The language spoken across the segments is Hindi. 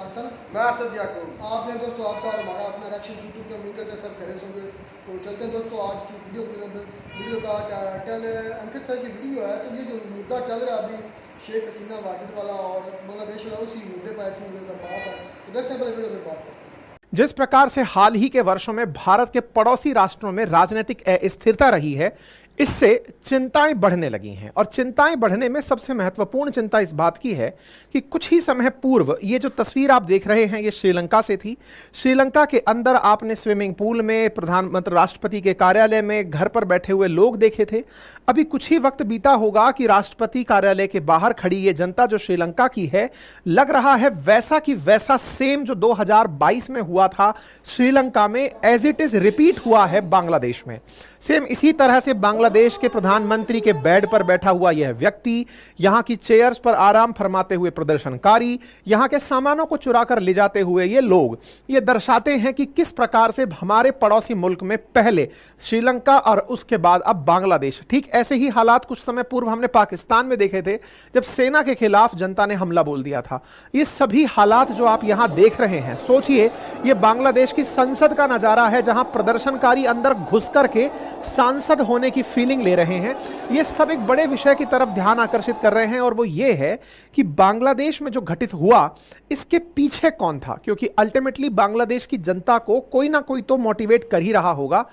हसन। मैं असद याकूब। आपने दोस्तों आपका और हमारा अपना रिएक्शन यूट्यूब पे उम्मीद करते हैं सब खैरियत होंगे। तो चलते हैं दोस्तों आज की वीडियो का टाइटल अंकित सर की वीडियो है। तो ये जो मुद्दा चल रहा है अभी शेख हसीना वाजिद वाला और बांग्लादेश वाला उसी मुद्दे पर थी मुझे बात है। तो देखते हैं पहले वीडियो में बात करते हैं। जिस प्रकार से हाल ही के वर्षों में भारत के पड़ोसी राष्ट्रों में राजनीतिक अस्थिरता रही है, इससे चिंताएं बढ़ने लगी हैं। और चिंताएं बढ़ने में सबसे महत्वपूर्ण चिंता इस बात की है कि कुछ ही समय पूर्व ये जो तस्वीर आप देख रहे हैं ये श्रीलंका से थी। श्रीलंका के अंदर आपने स्विमिंग पूल में, प्रधानमंत्री राष्ट्रपति के कार्यालय में, घर पर बैठे हुए लोग देखे थे। अभी कुछ ही वक्त बीता होगा कि राष्ट्रपति कार्यालय के बाहर खड़ी ये जनता जो श्रीलंका की है, लग रहा है वैसा की वैसा सेम जो 2022 में हुआ था श्रीलंका में, एज इट इज रिपीट हुआ है बांग्लादेश में। सेम इसी तरह से बांग्लादेश के प्रधानमंत्री के बेड पर बैठा हुआ यह व्यक्ति, यहां की चेयर्स पर आराम फरमाते हुए प्रदर्शनकारी, यहां के सामानों को चुरा कर ले जाते हुए ये लोग, ये दर्शाते हैं कि किस प्रकार से हमारे पड़ोसी मुल्क में पहले श्रीलंका और उसके बाद अब बांग्लादेश। ठीक ऐसे ही हालात कुछ समय पूर्व हमने पाकिस्तान में देखे थे जब सेना के खिलाफ जनता ने हमला बोल दिया था। ये सभी हालात जो आप यहां देख रहे हैं, सोचिए ये बांग्लादेश की संसद का नजारा है जहां प्रदर्शनकारी अंदर घुस करके सांसद होने की फीलिंग ले रहे हैं। ये सब एक बड़े विषय की तरफ ध्यान आकर्षित कर रहे हैं और वो ये है कि बांग्लादेश में जो घटित हुआ इसके पीछे कौन था, क्योंकि अल्टीमेटली बांग्लादेश की जनता को कोई ना कोई तो मोटिवेट कर ही रहा होगा।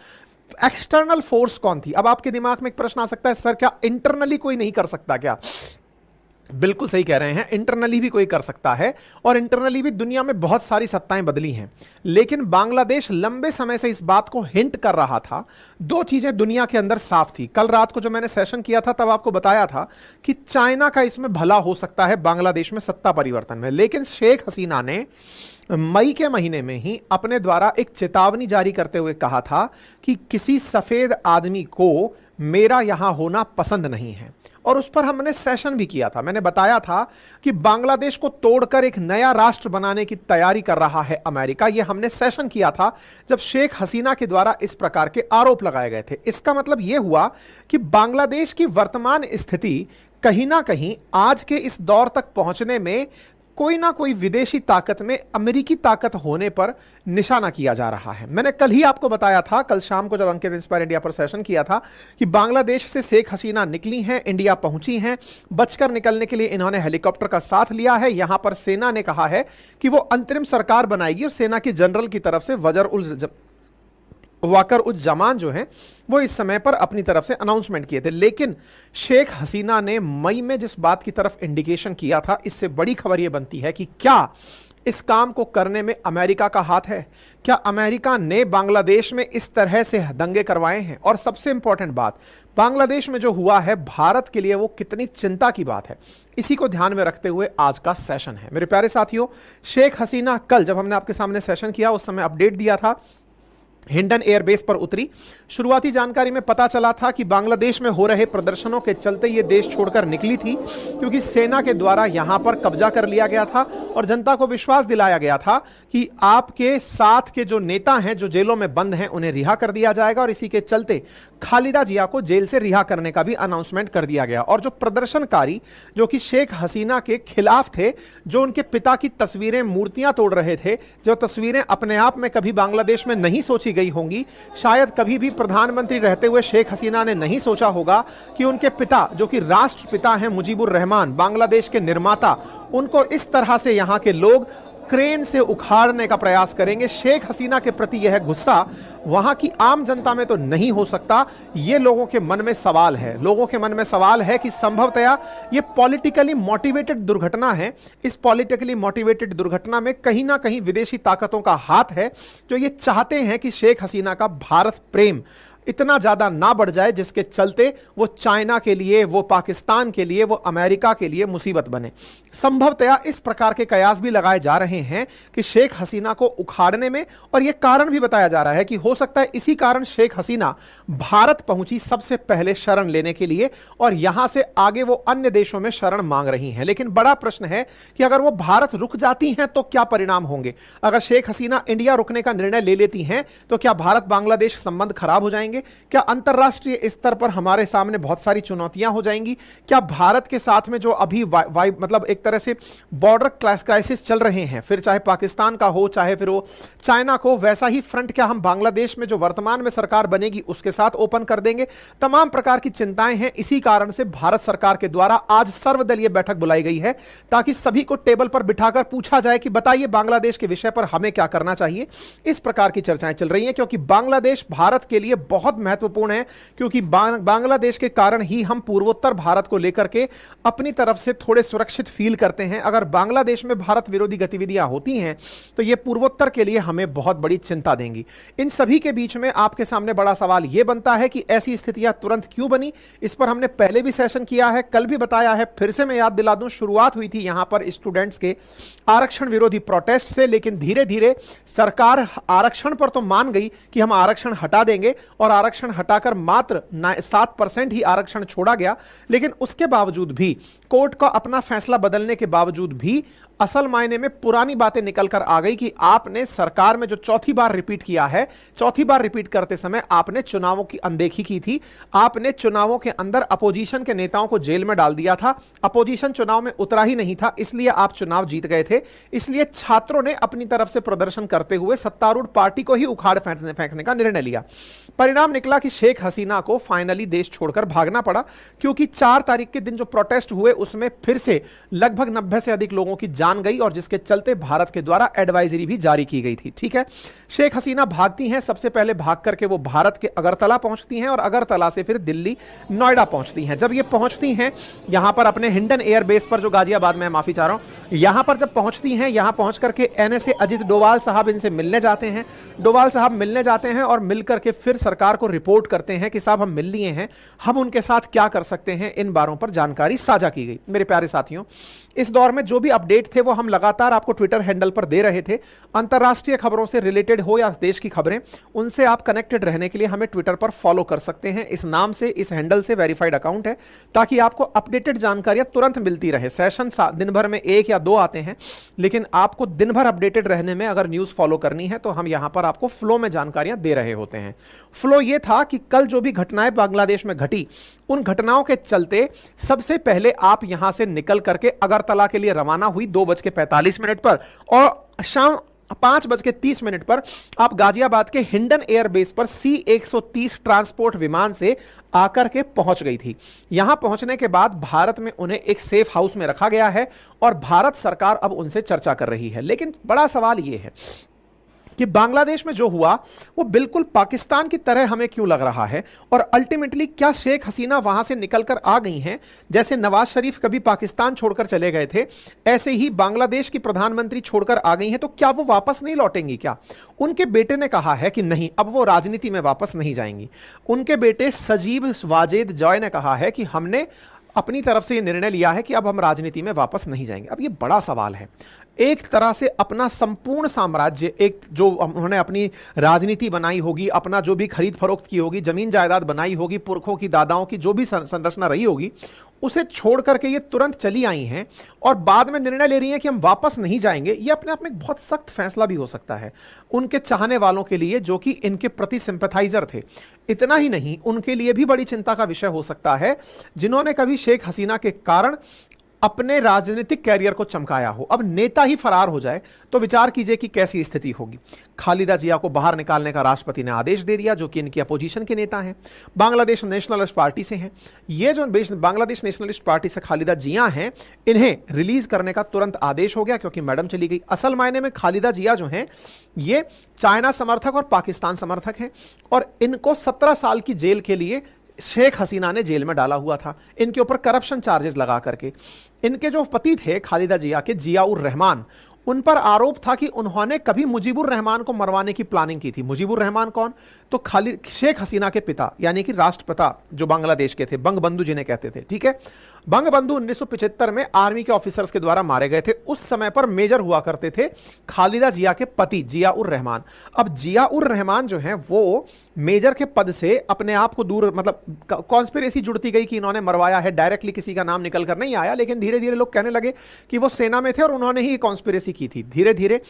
एक्सटर्नल फोर्स कौन थी? अब आपके दिमाग में एक प्रश्न आ सकता है, सर क्या इंटरनली कोई नहीं कर सकता क्या? बिल्कुल सही कह रहे हैं, इंटरनली भी कोई कर सकता है और इंटरनली भी दुनिया में बहुत सारी सत्ताएं बदली हैं। लेकिन बांग्लादेश लंबे समय से इस बात को हिंट कर रहा था। दो चीजें दुनिया के अंदर साफ थी। कल रात को जो मैंने सेशन किया था तब आपको बताया था कि चाइना का इसमें भला हो सकता है बांग्लादेश में सत्ता परिवर्तन में। लेकिन शेख हसीना ने मई के महीने में ही अपने द्वारा एक चेतावनी जारी करते हुए कहा था कि किसी सफेद आदमी को मेरा यहां होना पसंद नहीं है। और उस पर हमने सेशन भी किया था। मैंने बताया था कि बांग्लादेश को तोड़कर एक नया राष्ट्र बनाने की तैयारी कर रहा है अमेरिका। यह हमने सेशन किया था जब शेख हसीना के द्वारा इस प्रकार के आरोप लगाए गए थे। इसका मतलब यह हुआ कि बांग्लादेश की वर्तमान स्थिति कहीं ना कहीं आज के इस दौर तक पहुंचने में कोई ना कोई विदेशी ताकत में अमेरिकी ताकत होने पर निशाना किया जा रहा है। मैंने कल ही आपको बताया था, कल शाम को जब अंकित इंस्पायर इंडिया पर सेशन किया था, कि बांग्लादेश से शेख हसीना निकली हैं, इंडिया पहुंची हैं। बचकर निकलने के लिए इन्होंने हेलीकॉप्टर का साथ लिया है। यहां पर सेना ने कहा है कि वो अंतरिम सरकार बनाएगी और सेना के जनरल की तरफ से वाकर उज जमान जो हैं वो इस समय पर अपनी तरफ से अनाउंसमेंट किए थे। लेकिन शेख हसीना ने मई में जिस बात की तरफ इंडिकेशन किया था, इससे बड़ी खबर यह बनती है कि क्या इस काम को करने में अमेरिका का हाथ है? क्या अमेरिका ने बांग्लादेश में इस तरह से दंगे करवाए हैं? और सबसे इंपॉर्टेंट बात, बांग्लादेश में जो हुआ है भारत के लिए वो कितनी चिंता की बात है, इसी को ध्यान में रखते हुए आज का सेशन है। मेरे प्यारे साथियों, शेख हसीना कल जब हमने आपके सामने सेशन किया उस समय अपडेट दिया था, हिंडन एयरबेस पर उतरी। शुरुआती जानकारी में पता चला था कि बांग्लादेश में हो रहे प्रदर्शनों के चलते ये देश छोड़कर निकली थी, क्योंकि सेना के द्वारा यहां पर कब्जा कर लिया गया था और जनता को विश्वास दिलाया गया था कि आपके साथ के जो नेता हैं जो जेलों में बंद हैं उन्हें रिहा कर दिया जाएगा। और इसी के चलते खालिदा जिया को जेल से रिहा करने का भी अनाउंसमेंट कर दिया गया। और जो प्रदर्शनकारी जो कि शेख हसीना के खिलाफ थे, जो उनके पिता की तस्वीरें, मूर्तियां तोड़ रहे थे, जो तस्वीरें अपने आप में कभी बांग्लादेश में नहीं सोची गई होंगी, शायद कभी भी प्रधानमंत्री रहते हुए शेख हसीना ने नहीं सोचा होगा कि उनके पिता जो कि राष्ट्रपिता हैं मुजीबुर रहमान, बांग्लादेश के निर्माता, उनको इस तरह से यहां के लोग क्रेन से उखाड़ने का प्रयास करेंगे। शेख हसीना के प्रति यह गुस्सा वहां की आम जनता में तो नहीं हो सकता। यह लोगों के मन में सवाल है। लोगों के मन में सवाल है कि संभवतया यह पॉलिटिकली मोटिवेटेड दुर्घटना है। इस पॉलिटिकली मोटिवेटेड दुर्घटना में कहीं ना कहीं विदेशी ताकतों का हाथ है, जो ये चाहते हैं कि शेख हसीना का भारत प्रेम इतना ज्यादा ना बढ़ जाए जिसके चलते वो चाइना के लिए, वो पाकिस्तान के लिए, वो अमेरिका के लिए मुसीबत बने। संभवतया इस प्रकार के कयास भी लगाए जा रहे हैं कि शेख हसीना को उखाड़ने में, और यह कारण भी बताया जा रहा है कि हो सकता है इसी कारण शेख हसीना भारत पहुंची सबसे पहले शरण लेने के लिए और यहां से आगे वो अन्य देशों में शरण मांग रही हैं। लेकिन बड़ा प्रश्न है कि अगर वो भारत रुक जाती हैं तो क्या परिणाम होंगे? अगर शेख हसीना इंडिया रुकने का निर्णय ले लेती हैं तो क्या भारत बांग्लादेश संबंध खराब हो जाएंगे? क्या अंतरराष्ट्रीय स्तर पर हमारे सामने बहुत सारी चुनौतियां हो जाएंगी? क्या भारत के साथ में जो अभी मतलब एक तरह से बॉर्डर क्राइसिस चल रहे हैं, फिर चाहे पाकिस्तान का हो चाहे फिर वो चाइना को, वैसा ही फ्रंट क्या हम बांग्लादेश में जो वर्तमान में सरकार बनेगी उसके साथ ओपन कर देंगे। तमाम प्रकार की चिंताएं हैं। इसी कारण से भारत सरकार के द्वारा आज सर्वदलीय बैठक बुलाई गई है ताकि सभी को टेबल पर बिठाकर पूछा जाए कि बताइए बांग्लादेश के विषय पर हमें क्या करना चाहिए। इस प्रकार की चर्चाएं चल रही हैं क्योंकि बांग्लादेश भारत के लिए बहुत महत्वपूर्ण है, क्योंकि बांग्लादेश के कारण ही हम पूर्वोत्तर भारत को लेकर के अपनी तरफ से थोड़े सुरक्षित फील करते हैं। अगर बांग्लादेश में भारत विरोधी गतिविधियां होती हैं तो यह पूर्वोत्तर के लिए हमें बहुत बड़ी चिंता देंगी। इन सभी के बीच में आपके सामने बड़ा सवाल यह बनता है कि ऐसी स्थितियां तुरंत क्यों बनी। इस पर हमने पहले भी सेशन किया है, कल भी बताया है, फिर से मैं याद दिला दूं। शुरुआत हुई थी यहां पर स्टूडेंट्स के आरक्षण विरोधी प्रोटेस्ट से, लेकिन धीरे धीरे सरकार आरक्षण पर तो मान गई कि हम आरक्षण हटा देंगे और आरक्षण हटाकर मात्र 7% ही आरक्षण छोड़ा गया। लेकिन उसके बावजूद भी कोर्ट का अपना फैसला बदलने के बावजूद भी असल मायने में पुरानी बातें निकल कर आ गई कि आपने सरकार में जो चौथी बार रिपीट किया है, चौथी बार रिपीट करते समय आपने चुनावों की अनदेखी की थी। आपने चुनावों के अंदर अपोजिशन के नेताओं को जेल में डाल दिया था। अपोजिशन चुनाव में उतरा ही नहीं था, इसलिए आप चुनाव जीत गए थे। इसलिए छात्रों ने अपनी तरफ से प्रदर्शन करते हुए सत्तारूढ़ पार्टी को ही उखाड़ फेंकने का निर्णय लिया। परिणाम निकला कि शेख हसीना को फाइनली देश छोड़कर भागना पड़ा, क्योंकि 4 तारीख के दिन जो प्रोटेस्ट हुए उसमें फिर से लगभग 90 से अधिक लोगों की जान गई और जिसके चलते भारत के द्वारा एडवाइजरी भी जारी की गई थी। ठीक है, शेख हसीना भागती हैं। सबसे पहले भाग करके वो भारत के अगरतला पहुंचती हैं और अगरतला से फिर दिल्ली नोएडा पहुंचती हैं। जब ये पहुंचती हैं यहां पर अपने हिंडन एयरबेस पर, जो गाजियाबाद में, माफी चाह रहा हूं, यहां पर जब पहुंचती हैं, यहां पहुंच करके एनएसए अजित डोवाल साहब इनसे मिलने जाते हैं। डोवाल साहब मिलने जाते हैं और मिलकर के फिर सरकार को रिपोर्ट करते हैं कि साहब हम मिल लिए हैं, हम उनके साथ क्या कर सकते हैं। इन बारों पर जानकारी साझा की गई। मेरे प्यारे साथियों, इस दौर में जो भी अपडेट थे वो हम लगातार आपको ट्विटर हैंडल पर दे रहे थे। अंतर्राष्ट्रीय खबरों से रिलेटेड हो या देश की खबरें, उनसे आप कनेक्टेड रहने के लिए हमें ट्विटर पर फॉलो कर सकते हैं। इस नाम से, इस हैंडल से वेरीफाइड अकाउंट है, ताकि आपको अपडेटेड जानकारियां तुरंत मिलती रहे। सेशन दिन भर में 1 या 2 आते हैं, लेकिन आपको दिन भर अपडेटेड रहने में अगर न्यूज फॉलो करनी है तो हम यहां पर आपको फ्लो में जानकारियां दे रहे होते हैं। फ्लो यह था कि कल जो भी घटनाएं बांग्लादेश में घटी, उन घटनाओं के चलते सबसे पहले आप यहां से निकल करके अगरतला के लिए रवाना हुई 2:45 पर, और शाम 5:30 पर आप गाजियाबाद के हिंडन एयरबेस पर C-130 ट्रांसपोर्ट विमान से आकर के पहुंच गई थी। यहां पहुंचने के बाद भारत में उन्हें एक सेफ हाउस में रखा गया है और भारत सरकार अब उनसे चर्चा कर रही है। लेकिन बड़ा सवाल यह है कि बांग्लादेश में जो हुआ वो बिल्कुल पाकिस्तान की तरह हमें क्यों लग रहा है, और अल्टीमेटली क्या शेख हसीना वहां से निकलकर आ गई हैं? जैसे नवाज शरीफ कभी पाकिस्तान छोड़कर चले गए थे, ऐसे ही बांग्लादेश की प्रधानमंत्री छोड़कर आ गई हैं, तो क्या वो वापस नहीं लौटेंगी? क्या उनके बेटे ने कहा है कि नहीं, अब वो राजनीति में वापस नहीं जाएंगी। उनके बेटे सजीब वाजेद जॉय ने कहा है कि हमने अपनी तरफ से ये निर्णय लिया है कि अब हम राजनीति में वापस नहीं जाएंगे। अब ये बड़ा सवाल है। एक तरह से अपना संपूर्ण साम्राज्य, एक जो उन्होंने अपनी राजनीति बनाई होगी, अपना जो भी खरीद फरोख्त की होगी, जमीन जायदाद बनाई होगी, पुरखों की, दादाओं की जो भी संरचना रही होगी, उसे छोड़ करके ये तुरंत चली आई हैं और बाद में निर्णय ले रही हैं कि हम वापस नहीं जाएंगे। ये अपने आप में एक बहुत सख्त फैसला भी हो सकता है उनके चाहने वालों के लिए, जो कि इनके प्रति सिंपैथाइजर थे। इतना ही नहीं, उनके लिए भी बड़ी चिंता का विषय हो सकता है जिन्होंने कभी शेख हसीना के कारण अपने राजनीतिक कैरियर को चमकाया हो। अब नेता ही फरार हो जाए तो विचार कीजिए कि कैसी स्थिति होगी। खालिदा जिया को बाहर निकालने का राष्ट्रपति ने आदेश दे दिया, जो कि इनकी अपोजिशन के नेता हैं, बांग्लादेश नेशनलिस्ट पार्टी से हैं। ये जो बांग्लादेश नेशनलिस्ट पार्टी से खालिदा जिया हैं, इन्हें रिलीज करने का तुरंत आदेश हो गया क्योंकि मैडम चली गई। असल मायने में खालिदा जिया जो हैं, ये चाइना समर्थक और पाकिस्तान समर्थक हैं और इनको 17 साल की जेल के लिए शेख हसीना ने जेल में डाला हुआ था, इनके ऊपर करप्शन चार्जेस लगा करके। इनके जो पति थे खालिदा जिया के, जियाउर रहमान, उन पर आरोप था कि उन्होंने कभी मुजीबुर रहमान को मरवाने की प्लानिंग की थी। मुजीबुर रहमान कौन? तो शेख हसीना के पिता, यानी कि राष्ट्रपिता जो बांग्लादेश के थे, बंगबंधु जिन्हें कहते थे। ठीक है, बंगबंधु 1975 में आर्मी के ऑफिसर्स के द्वारा मारे गए थे। उस समय पर मेजर हुआ करते थे खालिदा जिया के पति जियाउर रहमान। अब जियाउर रहमान जो हैं, वो मेजर के पद से अपने आप को दूर, मतलब कॉन्स्पिरेसी जुड़ती गई कि इन्होंने मरवाया है। डायरेक्टली किसी का नाम निकल कर नहीं आया, लेकिन धीरे धीरे लोग कहने लगे कि वो सेना में थे और उन्होंने ही कॉन्स्पिरेसी की थी। धीरे धीरे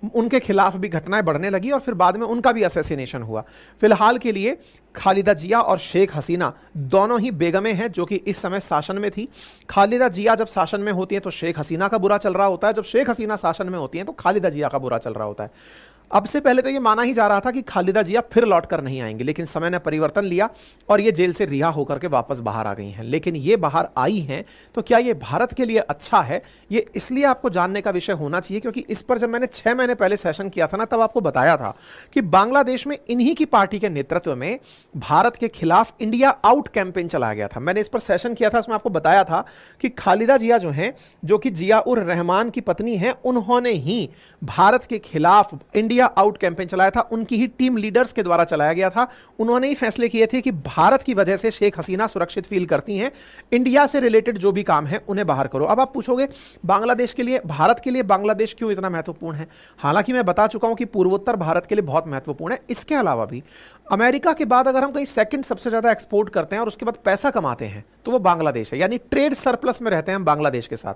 उनके खिलाफ भी घटनाएं बढ़ने लगी और फिर बाद में उनका भी असैसिनेशन हुआ। फिलहाल के लिए खालिदा जिया और शेख हसीना दोनों ही बेगमें हैं जो कि इस समय शासन में थी। खालिदा जिया जब शासन में होती हैं तो शेख हसीना का बुरा चल रहा होता है, जब शेख हसीना शासन में होती हैं तो खालिदा जिया का बुरा चल रहा होता है। अब से पहले तो ये माना ही जा रहा था कि खालिदा जिया फिर लौट कर नहीं आएंगे, लेकिन समय ने परिवर्तन लिया और ये जेल से रिहा होकर के वापस बाहर आ गई हैं। लेकिन ये बाहर आई हैं तो क्या ये भारत के लिए अच्छा है, ये इसलिए आपको जानने का विषय होना चाहिए क्योंकि इस पर जब मैंने 6 महीने पहले सेशन किया था ना, तब आपको बताया था कि बांग्लादेश में इन्हीं की पार्टी के नेतृत्व में भारत के खिलाफ इंडिया आउट कैंपेन चलाया गया था। मैंने इस पर सेशन किया था, उसमें आपको बताया था कि खालिदा जिया जो हैं, जो कि जिया उर रहमान की पत्नी हैं, उन्होंने ही भारत के खिलाफ इंडिया आउट कैंपेन चलाया था। उनकी ही टीम लीडर्स के द्वारा चलाया गया था। उन्होंने ही फैसले किए थे कि भारत की वजह से शेख हसीना सुरक्षित फील करती हैं, इंडिया से रिलेटेड जो भी काम है उन्हें बाहर करो। अब आप पूछोगे बांग्लादेश के लिए, भारत के लिए बांग्लादेश क्यों इतना महत्वपूर्ण है? हालांकि मैं बता चुका हूं कि पूर्वोत्तर भारत के लिए बहुत महत्वपूर्ण है। इसके अलावा भी अमेरिका के बाद अगर हम कहीं सेकंड सबसे ज्यादा एक्सपोर्ट करते हैं और उसके बाद पैसा कमाते हैं तो वो बांग्लादेश है। यानी ट्रेड सरप्लस में रहते हैं हम बांग्लादेश के साथ,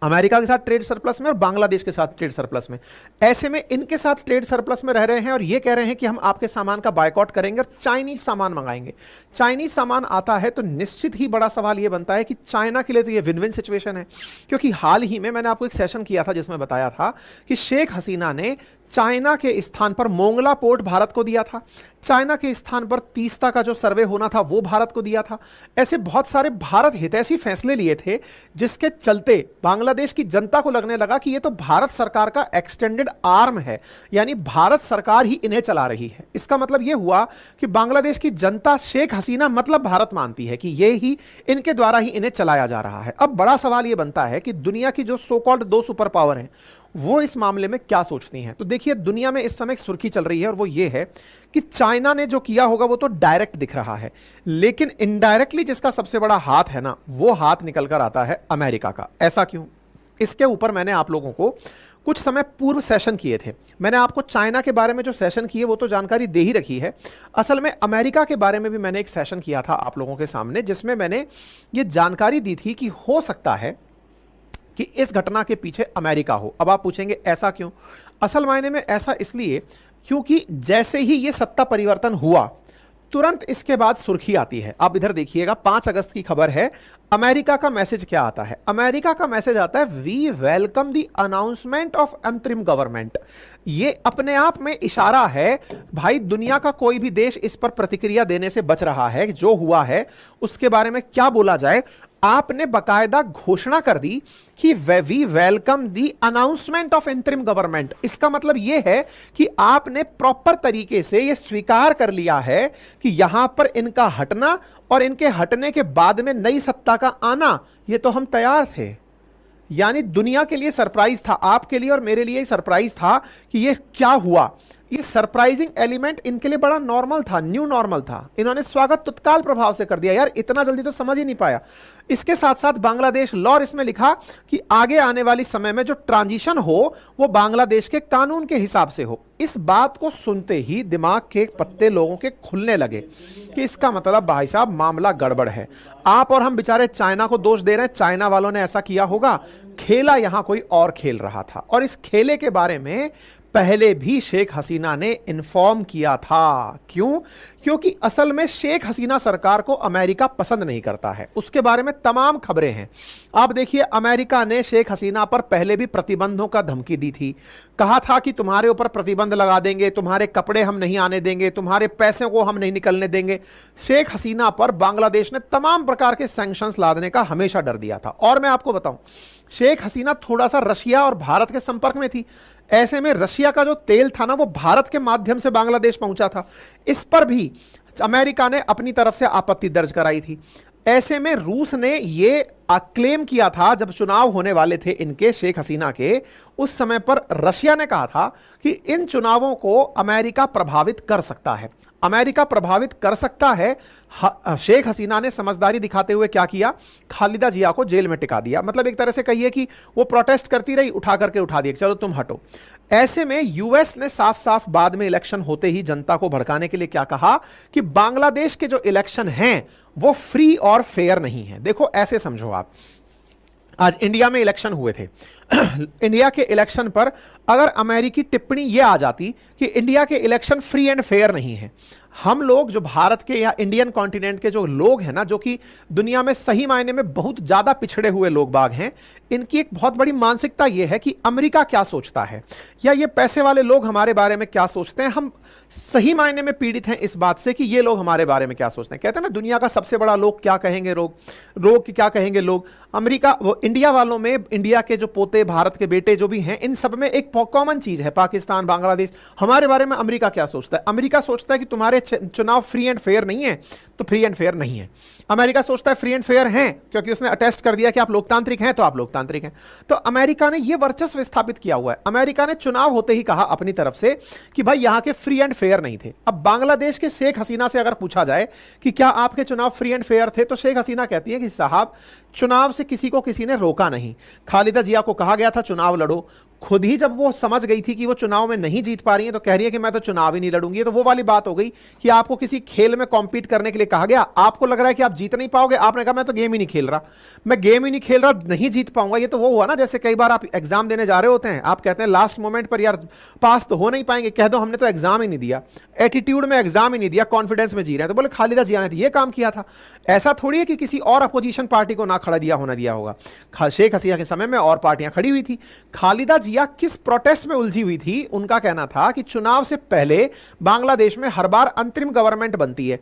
अमेरिका के साथ ट्रेड सरप्लस में और बांग्लादेश के साथ ट्रेड सरप्लस में। ऐसे में इनके साथ ट्रेड सरप्लस में रह रहे हैं और ये कह रहे हैं कि हम आपके सामान का बायकॉट करेंगे और चाइनीज सामान मंगाएंगे। चाइनीज सामान आता है तो निश्चित ही बड़ा सवाल ये बनता है कि चाइना के लिए तो ये विन विन सिचुएशन है, क्योंकि हाल ही में मैंने आपको एक सेशन किया था जिसमें बताया था कि शेख हसीना ने चाइना के स्थान पर मोंगला पोर्ट भारत को दिया था, चाइना के स्थान पर तीस्ता का जो सर्वे होना था वो भारत को दिया था। ऐसे बहुत सारे भारत हितैषी फैसले लिए थे जिसके चलते बांग्लादेश की जनता को लगने लगा कि ये तो भारत सरकार का एक्सटेंडेड आर्म है, यानी भारत सरकार ही इन्हें चला रही है। इसका मतलब ये हुआ कि बांग्लादेश की जनता शेख हसीना मतलब भारत मानती है कि ये ही इनके द्वारा ही इन्हें चलाया जा रहा है। अब बड़ा सवाल ये बनता है कि दुनिया की जो सो कॉल्ड 2 सुपर पावर हैं वो इस मामले में क्या सोचती हैं। तो देखिए, दुनिया में इस समय एक सुर्खी चल रही है और वो ये है कि चाइना ने जो किया होगा वो तो डायरेक्ट दिख रहा है, लेकिन इनडायरेक्टली जिसका सबसे बड़ा हाथ है ना, वो हाथ निकल कर आता है अमेरिका का। ऐसा क्यों? इसके ऊपर मैंने आप लोगों को कुछ समय पूर्व सेशन किए थे। मैंने आपको चाइना के बारे में जो सेशन किए वो तो जानकारी दे ही रखी है। असल में अमेरिका के बारे में भी मैंने एक सेशन किया था आप लोगों के सामने, जिसमें मैंने ये जानकारी दी थी कि हो सकता है कि इस घटना के पीछे अमेरिका हो। अब आप पूछेंगे ऐसा क्यों? असल मायने में ऐसा इसलिए क्योंकि जैसे ही ये सत्ता परिवर्तन हुआ तुरंत इसके बाद सुर्खी आती है। आप इधर देखिएगा, 5 अगस्त की खबर है। अमेरिका का मैसेज क्या आता है? अमेरिका का मैसेज आता है, we welcome the announcement of अंतरिम गवर्नमेंट। ये अपने आप में इशारा है, भाई दुनिया का कोई भी देश इस पर प्रतिक्रिया देने से बच रहा है। जो हुआ है उसके बारे में क्या बोला जाए, आपने बकायदा घोषणा कर दी कि we welcome the announcement of interim government. इसका मतलब यह है कि आपने प्रॉपर तरीके से यह स्वीकार कर लिया है कि यहां पर इनका हटना और इनके हटने के बाद में नई सत्ता का आना, यह तो हम तैयार थे। यानी दुनिया के लिए सरप्राइज था, आपके लिए और मेरे लिए सरप्राइज था कि यह क्या हुआ। ये सरप्राइजिंग एलिमेंट इनके लिए बड़ा नॉर्मल था, न्यू नॉर्मल था। इन्होंने स्वागत तत्काल प्रभाव से कर दिया। यार इतना जल्दी तो समझ ही नहीं पाया। इसके साथ साथ बांग्लादेश लॉ और इसमें लिखा कि आगे आने वाली समय में जो ट्रांजिशन हो वो बांग्लादेश के कानून के हिसाब से हो। इस बात को सुनते ही दिमाग के पत्ते लोगों के खुलने लगे कि इसका मतलब भाई साहब मामला गड़बड़ है। आप और हम बेचारे चाइना को दोष दे रहे हैं, चाइना वालों ने ऐसा किया होगा। खेला यहां कोई और खेल रहा था और इस खेले के बारे में पहले भी शेख हसीना ने इन्फॉर्म किया था। क्यों? क्योंकि असल में शेख हसीना सरकार को अमेरिका पसंद नहीं करता है। उसके बारे में तमाम खबरें हैं। आप देखिए, अमेरिका ने शेख हसीना पर पहले भी प्रतिबंधों का धमकी दी थी। कहा था कि तुम्हारे ऊपर प्रतिबंध लगा देंगे, तुम्हारे कपड़े हम नहीं आने देंगे, तुम्हारे पैसे को हम नहीं निकलने देंगे। शेख हसीना पर बांग्लादेश ने तमाम प्रकार के सैंक्शंस लादने का हमेशा डर दिया था। और मैं आपको बताऊं, शेख हसीना थोड़ा सा रशिया और भारत के संपर्क में थी। ऐसे में रशिया का जो तेल था ना, वो भारत के माध्यम से बांग्लादेश पहुंचा था। इस पर भी अमेरिका ने अपनी तरफ से आपत्ति दर्ज कराई थी। ऐसे में रूस ने ये क्लेम किया था, जब चुनाव होने वाले थे इनके शेख हसीना के, उस समय पर रशिया ने कहा था कि इन चुनावों को अमेरिका प्रभावित कर सकता है। अमेरिका प्रभावित कर सकता है। शेख हसीना ने समझदारी दिखाते हुए क्या किया? खालिदा जिया को जेल में टिका दिया। मतलब एक तरह से कहिए कि वो प्रोटेस्ट करती रही, उठा करके उठा दिया, चलो तुम हटो। ऐसे में यूएस ने साफ साफ बाद में इलेक्शन होते ही जनता को भड़काने के लिए क्या कहा कि बांग्लादेश के जो इलेक्शन हैं वो फ्री और फेयर नहीं है। देखो ऐसे समझो आप, आज इंडिया में इलेक्शन हुए थे। इंडिया के इलेक्शन पर अगर अमेरिकी टिप्पणी यह आ जाती कि इंडिया के इलेक्शन फ्री एंड फेयर नहीं है। हम लोग जो भारत के या इंडियन कॉन्टिनेंट के जो लोग हैं ना, जो कि दुनिया में सही मायने में बहुत ज्यादा पिछड़े हुए लोग बाग हैं, इनकी एक बहुत बड़ी मानसिकता यह है कि अमेरिका क्या सोचता है या ये पैसे वाले लोग हमारे बारे में क्या सोचते हैं। हम सही मायने में पीड़ित हैं इस बात से कि ये लोग हमारे बारे में क्या सोचते हैं। कहते हैं ना, दुनिया का सबसे बड़ा लोग क्या कहेंगे, रोग क्या कहेंगे लोग। अमेरिका, वो इंडिया वालों में, इंडिया के जो पोते, भारत के बेटे जो भी हैं, इन सब में एक कॉमन चीज है, पाकिस्तान, बांग्लादेश, हमारे बारे में अमेरिका क्या सोचता है। अमेरिका सोचता है कि तुम्हारे चुनाव फ्री एंड फेयर नहीं है, तो फ्री एंड फेयर नहीं है। अमेरिका सोचता है फ्री एंड फेयर हैं क्योंकि उसने अटेस्ट कर दिया कि आप लोकतांत्रिक हैं, तो आप लोकतांत्रिक हैं। तो अमेरिका ने यह वर्चस्व स्थापित किया हुआ है। अमेरिका ने चुनाव होते ही कहा अपनी तरफ से कि भाई यहां के फ्री एंड फेयर नहीं थे। अब बांग्लादेश के शेख हसीना से अगर पूछा जाए कि क्या आपके चुनाव फ्री एंड फेयर थे, तो शेख हसीना कहती है कि साहब, चुनाव से किसी को किसी ने रोका नहीं। खालिदा जिया को कहा गया था चुनाव लड़ो, खुद ही जब वो समझ गई थी कि वो चुनाव में नहीं जीत पा रही है, तो कह रही है कि मैं तो चुनाव ही नहीं लड़ूंगी। तो वो वाली बात हो गई कि आपको किसी खेल में कॉम्पीट करने के लिए कहा गया, आपको लग रहा है कि आप जीत नहीं पाओगे, आपने कहा मैं तो गेम ही नहीं खेल रहा, मैं गेम ही नहीं खेल रहा, नहीं जीत पाऊंगा। ये तो वो हुआ ना, जैसे कई बार आप एग्जाम देने जा रहे होते हैं, आप कहते हैं लास्ट मोमेंट पर यार पास तो हो नहीं पाएंगे, कह दो हमने तो एग्जाम ही नहीं दिया, एटीट्यूड में एग्जाम ही नहीं दिया, कॉन्फिडेंस में जी रहे हैं। तो बोले खालिदा जिया ने ये काम किया था। ऐसा थोड़ी है कि किसी और अपोजिशन पार्टी को ना खड़ा दिया होगा। शेख हसीना के समय में और पार्टियां खड़ी हुई थी। खालिदा जिया किस प्रोटेस्ट में उलझी हुई थी? उनका कहना था कि चुनाव से पहले बांग्लादेश में हर बार अंतरिम गवर्नमेंट बनती है।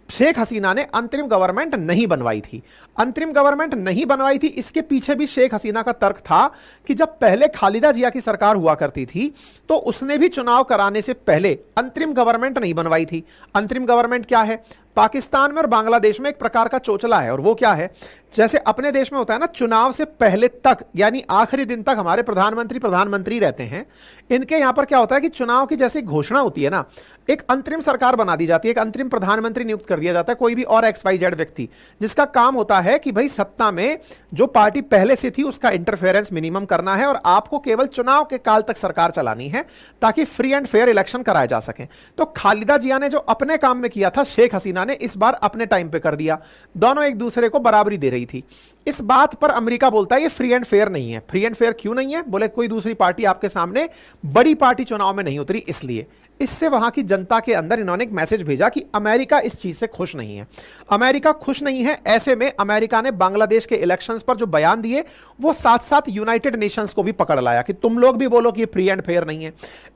शेख हसीना ने अंतरिम गवर्नमेंट नहीं बनवाई थी। अंतरिम गवर्नमेंट नहीं बनवाई थी, इसके पीछे भी शेख हसीना का तर्क था कि जब पहले खालिदा जिया की सरकार हुआ करती थी, तो उसने भी चुनाव कराने से पहले अंतरिम गवर्नमेंट नहीं बनवाई थी। अंतरिम गवर्नमेंट क्या है? पाकिस्तान में और बांग्लादेश में एक प्रकार का चोचला है, और वो क्या है, जैसे अपने देश में होता है ना, चुनाव से पहले तक यानी आखिरी दिन तक हमारे प्रधानमंत्री रहते हैं। इनके यहां पर क्या होता है कि चुनाव की जैसे घोषणा होती है ना, एक अंतरिम सरकार बना दी जाती है, एक अंतरिम प्रधानमंत्री नियुक्त कर दिया जाता है, कोई भी और XYZ व्यक्ति, जिसका काम होता है कि भाई सत्ता में जो पार्टी पहले से थी उसका इंटरफेरेंस मिनिमम करना है, और आपको केवल चुनाव के काल तक सरकार चलानी है ताकि फ्री एंड फेयर इलेक्शन कराए जा सकें। तो खालिदा जिया ने जो अपने काम में किया था, शेख हसीना ने इस बार अपने टाइम पे कर दिया। दोनों एक दूसरे को बराबरी दे रही थी। इस बात पर अमेरिका बोलता है ये फ्री एंड फेयर नहीं है। फ्री एंड फेयर क्यों नहीं है? बोले कोई दूसरी पार्टी आपके सामने, बड़ी पार्टी चुनाव में नहीं उतरी इसलिए। इससे वहां की जनता के अंदर इन्होंने एक मैसेज भेजा कि अमेरिका इस चीज से खुश नहीं है। अमेरिका खुश नहीं है। ऐसे में अमेरिका ने बांग्लादेश के इलेक्शंस पर जो बयान दिए, वो साथ साथ यूनाइटेड नेशंस को भी पकड़ लाया कि तुम लोग भी बोलो कि ये फ्री एंड फेयर नहीं है।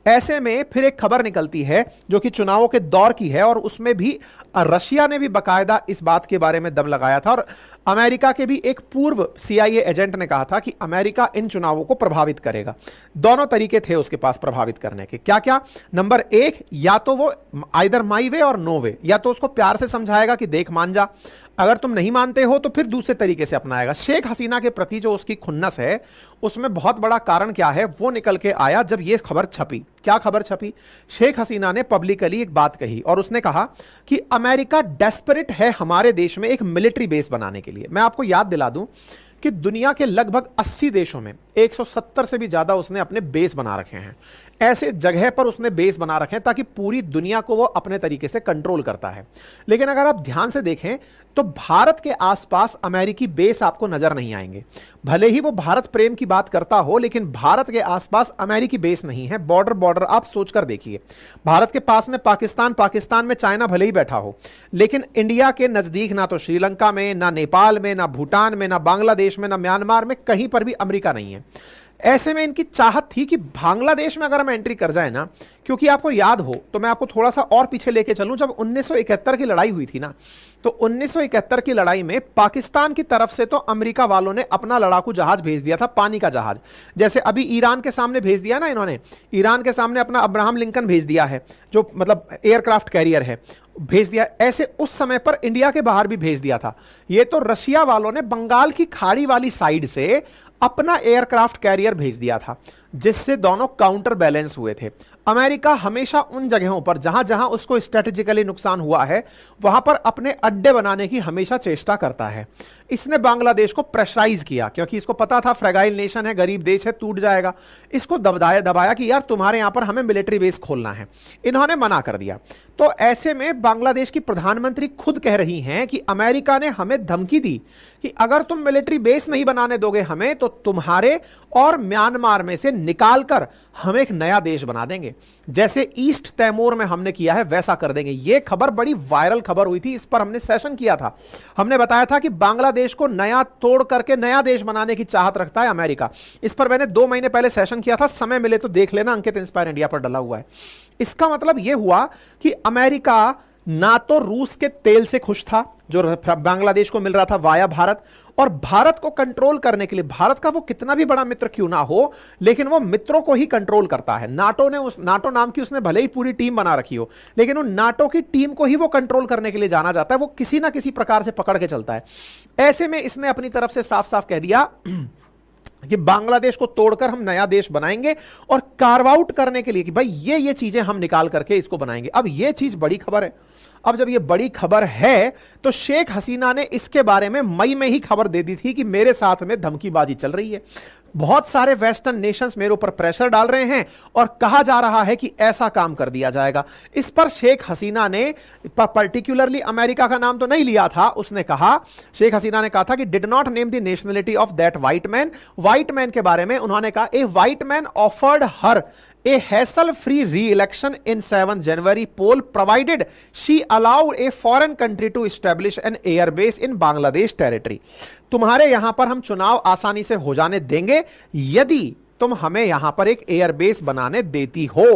ऐसे में फिर एक खबर निकलती है जो कि चुनावों के दौर की है, और उसमें भी रशिया ने भी बाकायदा इस बात के बारे में दम लगाया था, और अमेरिका के भी एक पूर्व CIA एजेंट ने कहा था कि अमेरिका इन चुनावों को प्रभावित करेगा। दोनों तरीके थे उसके पास प्रभावित करने के। क्या क्या? नंबर एक, या तो वो आइदर माई वे और नो वे, या तो उसको प्यार से समझाएगा कि देख मान जा, अगर तुम नहीं मानते हो तो फिर दूसरे तरीके से अपनाएगा। शेख हसीना के प्रति जो उसकी खुन्नस है, उसमें बहुत बड़ा कारण क्या है वो निकल के आया जब ये खबर छपी। क्या खबर छपी? शेख हसीना ने पब्लिकली एक बात कही, और उसने कहा कि अमेरिका डेस्परेट है हमारे देश में एक मिलिट्री बेस बनाने के लिए। मैं आपको याद दिला दूं कि दुनिया के लगभग 80 देशों में 170 से भी ज्यादा उसने अपने बेस बना रखे हैं। ऐसे जगह पर उसने बेस बना रखे हैं ताकि पूरी दुनिया को वो अपने तरीके से कंट्रोल करता है। लेकिन अगर आप ध्यान से देखें तो भारत के आसपास अमेरिकी बेस आपको नजर नहीं आएंगे। भले ही वो भारत प्रेम की बात करता हो, लेकिन भारत के आसपास अमेरिकी बेस नहीं है। बॉर्डर आप सोचकर देखिए, भारत के पास में पाकिस्तान में चाइना भले ही बैठा हो, लेकिन इंडिया के नजदीक ना तो श्रीलंका में, ना नेपाल में, ना भूटान में, ना बांग्लादेश में, ना म्यांमार में, कहीं पर भी अमेरिका नहीं है। ऐसे में इनकी चाहत थी कि बांग्लादेश में अगर हम एंट्री कर जाए ना, क्योंकि आपको याद हो तो मैं आपको थोड़ा सा और पीछे लेके चलूं, जब 1971 की लड़ाई हुई थी ना, तो 1971 की लड़ाई में पाकिस्तान की तरफ से तो अमेरिका वालों ने अपना लड़ाकू जहाज भेज दिया था, पानी का जहाज। जैसे अभी ईरान के सामने भेज दिया ना इन्होंने, ईरान के सामने अपना अब्राहम लिंकन भेज दिया है, जो मतलब एयरक्राफ्ट कैरियर है, भेज दिया। ऐसे उस समय पर इंडिया के बाहर भी भेज दिया था। ये तो रशिया वालों ने बंगाल की खाड़ी वाली साइड से अपना एयरक्राफ्ट कैरियर भेज दिया था, जिससे दोनों काउंटर बैलेंस हुए थे। अमेरिका हमेशा उन जगहों पर जहां जहां उसको स्ट्रेटेजिकली नुकसान हुआ है, वहां पर अपने अड्डे बनाने की हमेशा चेष्टा करता है। इसने बांग्लादेश को प्रेशराइज किया, क्योंकि इसको पता था फ्रेगाइल नेशन है, गरीब देश है, टूट जाएगा। इसको दबाया कि यार तुम्हारे यहां पर हमें मिलिट्री बेस खोलना है। इन्होंने मना कर दिया। तो ऐसे में बांग्लादेश की प्रधानमंत्री खुद कह रही हैं कि अमेरिका ने हमें धमकी दी कि अगर तुम मिलिट्री बेस नहीं बनाने दोगे हमें, तो तो तुम्हारे और म्यांमार में से निकालकर हम एक नया देश बना देंगे, जैसे ईस्ट तैमूर में हमने किया है वैसा कर देंगे। यह खबर बड़ी वायरल खबर हुई थी, इस पर हमने सेशन किया था। हमने बताया था कि बांग्लादेश को नया तोड़ करके नया देश बनाने की चाहत रखता है अमेरिका। इस पर मैंने 2 महीने पहले सेशन किया था, समय मिले तो देख लेना, अंकित इंस्पायर इंडिया पर डला हुआ है। इसका मतलब यह हुआ कि अमेरिका ना तो रूस के तेल से खुश था जो बांग्लादेश को मिल रहा था वाया भारत, और भारत को कंट्रोल करने के लिए, भारत का वो कितना भी बड़ा मित्र क्यों ना हो, लेकिन वो मित्रों को ही कंट्रोल करता है। नाटो नाम की उसने भले ही पूरी टीम बना रखी हो, लेकिन उन नाटो की टीम को ही वो कंट्रोल करने के लिए जाना जाता है। वो किसी ना किसी प्रकार से पकड़ के चलता है। ऐसे में इसने अपनी तरफ से साफ साफ कह दिया कि बांग्लादेश को तोड़कर हम नया देश बनाएंगे, और कार्व आउट करने के लिए कि भाई ये चीजें हम निकाल करके इसको बनाएंगे। अब ये चीज बड़ी खबर है। अब जब ये बड़ी खबर है तो शेख हसीना ने इसके बारे में मई में ही खबर दे दी थी कि मेरे साथ में धमकीबाजी चल रही है, बहुत सारे वेस्टर्न नेशंस मेरे ऊपर प्रेशर डाल रहे हैं और कहा जा रहा है कि ऐसा काम कर दिया जाएगा। इस पर शेख हसीना ने पर्टिकुलरली अमेरिका का नाम तो नहीं लिया था। उसने कहा, शेख हसीना ने कहा था कि did not name the nationality of that white man. White man के बारे में उन्होंने कहा, a white man offered her a hassle-free re-election in 7 January poll provided she allowed a foreign country to establish an air base in Bangladesh territory। तुम्हारे यहां पर हम चुनाव आसानी से हो जाने देंगे यदि तुम हमें यहां पर एक एयर बेस बनाने देती हो।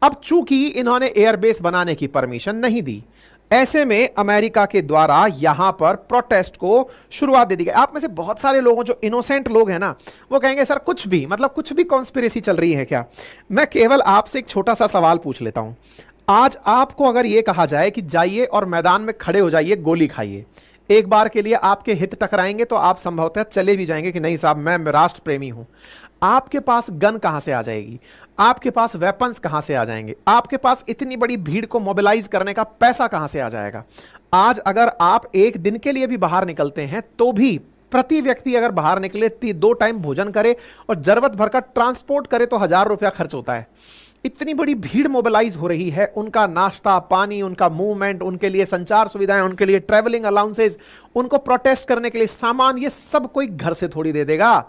अब चूंकि इन्होंने एयर बेस बनाने की परमिशन नहीं दी, ऐसे में अमेरिका के द्वारा यहां पर प्रोटेस्ट को शुरुआत दे दी गई। आप में से बहुत सारे लोगों, जो इनोसेंट लोग हैं ना, वो कहेंगे सर कुछ भी, मतलब कुछ भी कॉन्स्पिरेसी चल रही है क्या। मैं केवल आपसे एक छोटा सा सवाल पूछ लेता हूं। आज आपको अगर यह कहा जाए कि जाइए और मैदान में खड़े हो जाइए, गोली खाइए, एक बार के लिए आपके हित टकराएंगे तो आप संभवतः चले भी जाएंगे कि नहीं साहब मैं राष्ट्र प्रेमी हूं। आपके पास गन कहां से आ जाएगी, आपके पास वेपन्स कहां से आ जाएंगे, आपके पास इतनी बड़ी भीड़ को मोबिलाइज करने का पैसा कहां से आ जाएगा। आज अगर आप एक दिन के लिए भी बाहर निकलते हैं तो भी प्रति व्यक्ति अगर बाहर निकले 2 टाइम भोजन करे और जरूरत भर का ट्रांसपोर्ट करे तो 1000 रुपया खर्च होता है। इतनी बड़ी भीड़ मोबिलाइज हो रही है, उनका नाश्ता पानी, उनका मूवमेंट, उनके लिए संचार सुविधाएं, उनके लिए ट्रेवलिंग अलाउंसेस, उनको प्रोटेस्ट करने के लिए सामान, ये सब कोई घर से थोड़ी दे देगा।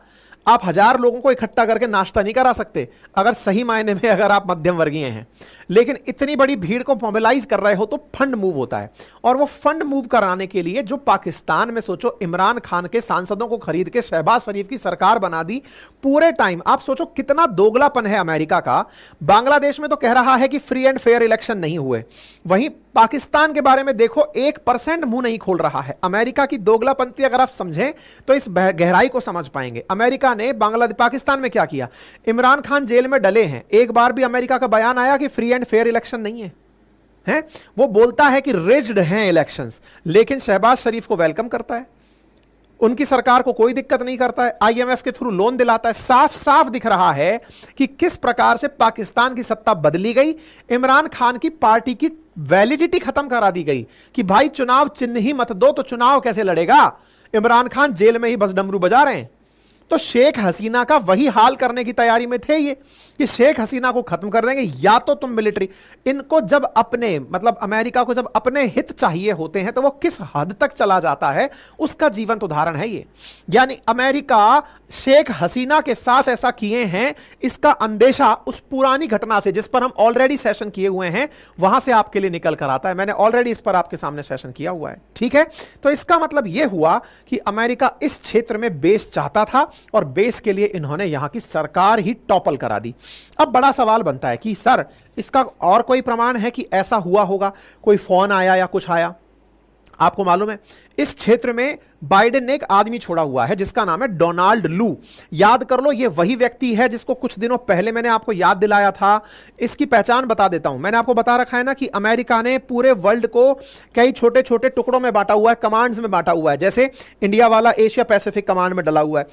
आप 1000 लोगों को इकट्ठा करके नाश्ता नहीं करा सकते अगर सही मायने में अगर आप मध्यम वर्गीय हैं। लेकिन इतनी बड़ी भीड़ को मोबिलाइज कर रहे हो तो फंड मूव होता है, और वो फंड मूव कराने के लिए जो पाकिस्तान में, सोचो, इमरान खान के सांसदों को खरीद के शहबाज शरीफ की सरकार बना दी पूरे टाइम। आप सोचो कितना दोगलापन है अमेरिका का। बांग्लादेश में तो कह रहा है कि फ्री एंड फेयर इलेक्शन नहीं हुए, वहीं पाकिस्तान के बारे में देखो 1% मुंह नहीं खोल रहा है। अमेरिका की दोगलापंती अगर आप समझें तो इस गहराई को समझ पाएंगे। अमेरिका ने पाकिस्तान में क्या किया, इमरान खान जेल में डले हैं, एक बार भी अमेरिका का बयान आया कि फ्री एंड फेयर इलेक्शन नहीं है, हैं? वो बोलता है कि रिज्ड हैं इलेक्शंस, लेकिन शहबाज शरीफ को वेलकम करता है, उनकी सरकार को कोई दिक्कत नहीं करता है, आईएमएफ के थ्रू लोन दिलाता है। साफ साफ दिख रहा है कि किस प्रकार से पाकिस्तान की सत्ता बदली गई। इमरान खान की पार्टी की वैलिडिटी खत्म करा दी गई कि भाई चुनाव चिन्ह ही मत दो तो चुनाव कैसे लड़ेगा। इमरान खान जेल में ही बस डमरू बजा रहे हैं। तो शेख हसीना का वही हाल करने की तैयारी में थे ये कि शेख हसीना को खत्म कर देंगे, या तो तुम मिलिट्री। इनको जब अपने, मतलब अमेरिका को जब अपने हित चाहिए होते हैं तो वो किस हद तक चला जाता है उसका जीवंत उदाहरण है ये। यानी अमेरिका शेख हसीना के साथ ऐसा किए हैं, इसका अंदेशा उस पुरानी घटना से जिस पर हम ऑलरेडी सेशन किए हुए हैं वहां से आपके लिए निकल कर आता है। मैंने ऑलरेडी इस पर आपके सामने सेशन किया हुआ है, ठीक है। तो इसका मतलब यह हुआ कि अमेरिका इस क्षेत्र में बेस चाहता था और बेस के लिए इन्होंने यहां की सरकार ही टॉपल करा दी। अब बड़ा सवाल बनता है कि सर इसका और कोई प्रमाण है कि ऐसा हुआ होगा, कोई फोन आया या कुछ आया। आपको मालूम है इस क्षेत्र में बाइडेन ने एक आदमी छोड़ा हुआ है जिसका नाम है डोनाल्ड लू। याद कर लो, यह वही व्यक्ति है जिसको कुछ दिनों पहले मैंने आपको याद दिलाया था। इसकी पहचान बता देता हूं। मैंने आपको बता रखा है ना कि अमेरिका ने पूरे वर्ल्ड को कई छोटे छोटे टुकड़ों में बांटा हुआ है, कमांड्स में बांटा हुआ है। जैसे इंडिया वाला एशिया पैसिफिक कमांड में डला हुआ है।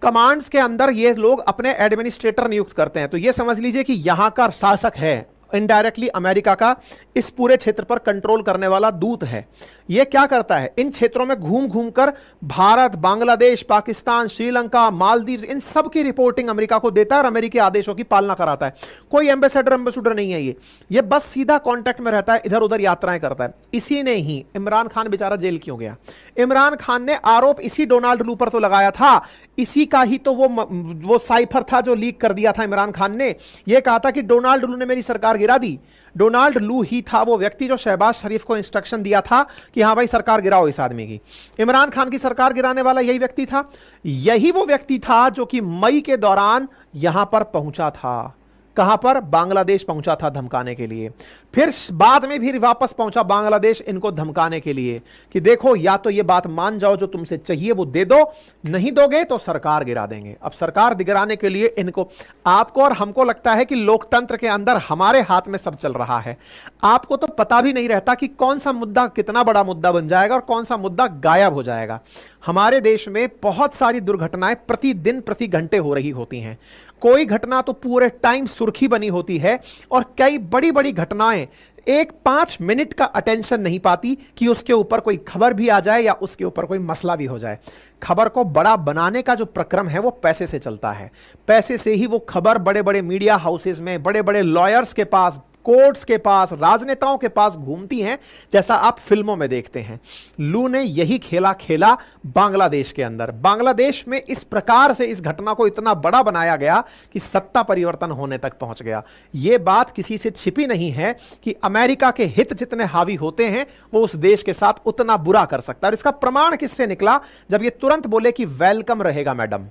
कमांड्स के अंदर ये लोग अपने एडमिनिस्ट्रेटर नियुक्त करते हैं। तो ये समझ लीजिए कि यहां का शासक है इनडायरेक्टली अमेरिका का इस पूरे क्षेत्र पर कंट्रोल करने वाला दूत है। यह क्या करता है, इन क्षेत्रों में घूम घूम कर भारत, बांग्लादेश, पाकिस्तान, श्रीलंका, मालदीव, इन सब की रिपोर्टिंग अमेरिका को देता है और अमेरिकी आदेशों की पालना कराता है। कोई एम्बेसडर नहीं है ये बस सीधा कांटेक्ट में रहता है, इधर उधर यात्राएं करता है। इसी ने ही इमरान खान बेचारा जेल क्यों गया? इमरान खान ने आरोप इसी डोनाल्ड लू पर तो लगाया था, इसी का ही तो वो साइफर था जो लीक कर दिया था इमरान खान ने। यह कहा था कि डोनाल्ड लू ने मेरी सरकार गिरा दी। डोनाल्ड लू ही था वो व्यक्ति जो शहबाज शरीफ को इंस्ट्रक्शन दिया था कि हां भाई सरकार गिराओ इस आदमी की। इमरान खान की सरकार गिराने वाला यही व्यक्ति था। यही वो व्यक्ति था जो कि मई के दौरान यहां पर पहुंचा था। कहां पर? बांग्लादेश पहुंचा था धमकाने के लिए। फिर बाद में भी वापस पहुंचा बांग्लादेश इनको धमकाने के लिए कि देखो या तो ये बात मान जाओ, जो तुमसे चाहिए वो दे दो, नहीं दोगे तो सरकार गिरा देंगे। अब सरकार गिराने के लिए इनको, आपको और हमको लगता है कि लोकतंत्र के अंदर हमारे हाथ में सब चल रहा है। आपको तो पता भी नहीं रहता कि कौन सा मुद्दा कितना बड़ा मुद्दा बन जाएगा और कौन सा मुद्दा गायब हो जाएगा। हमारे देश में बहुत सारी दुर्घटनाएं प्रतिदिन प्रति घंटे हो रही होती हैं। कोई घटना तो पूरे टाइम सुर्खी बनी होती है और कई बड़ी बड़ी घटनाएं एक 5 मिनट का अटेंशन नहीं पाती कि उसके ऊपर कोई खबर भी आ जाए या उसके ऊपर कोई मसला भी हो जाए। खबर को बड़ा बनाने का जो प्रक्रम है वो पैसे से चलता है। पैसे से ही वो खबर बड़े बड़े मीडिया हाउसेज में, बड़े बड़े लॉयर्स के पास, कोर्ट्स के पास, राजनेताओं के पास घूमती हैं, जैसा आप फिल्मों में देखते हैं। लू ने यही खेला खेला बांग्लादेश के अंदर। बांग्लादेश में इस प्रकार से इस घटना को इतना बड़ा बनाया गया कि सत्ता परिवर्तन होने तक पहुंच गया। यह बात किसी से छिपी नहीं है कि अमेरिका के हित जितने हावी होते हैं वो उस देश के साथ उतना बुरा कर सकता है। और इसका प्रमाण किससे निकला? जब ये तुरंत बोले कि वेलकम रहेगा मैडम,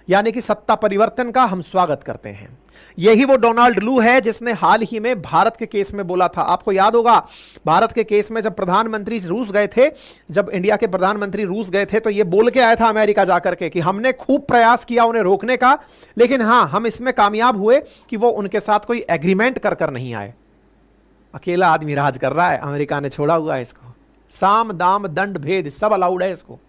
यानी कि सत्ता परिवर्तन का हम स्वागत करते हैं। यही वो डोनाल्ड लू है जिसने हाल ही में भारत के केस में बोला था। आपको याद होगा भारत के केस में जब प्रधानमंत्री रूस गए थे, जब इंडिया के प्रधानमंत्री रूस गए थे, तो ये बोल के आया था अमेरिका जाकर के कि हमने खूब प्रयास किया उन्हें रोकने का, लेकिन हां हम इसमें कामयाब हुए कि वो उनके साथ कोई एग्रीमेंट कर नहीं आए। अकेला आदमी राज कर रहा है, अमेरिका ने छोड़ा हुआ है इसको। साम दाम दंड भेद सब अलाउड है इसको,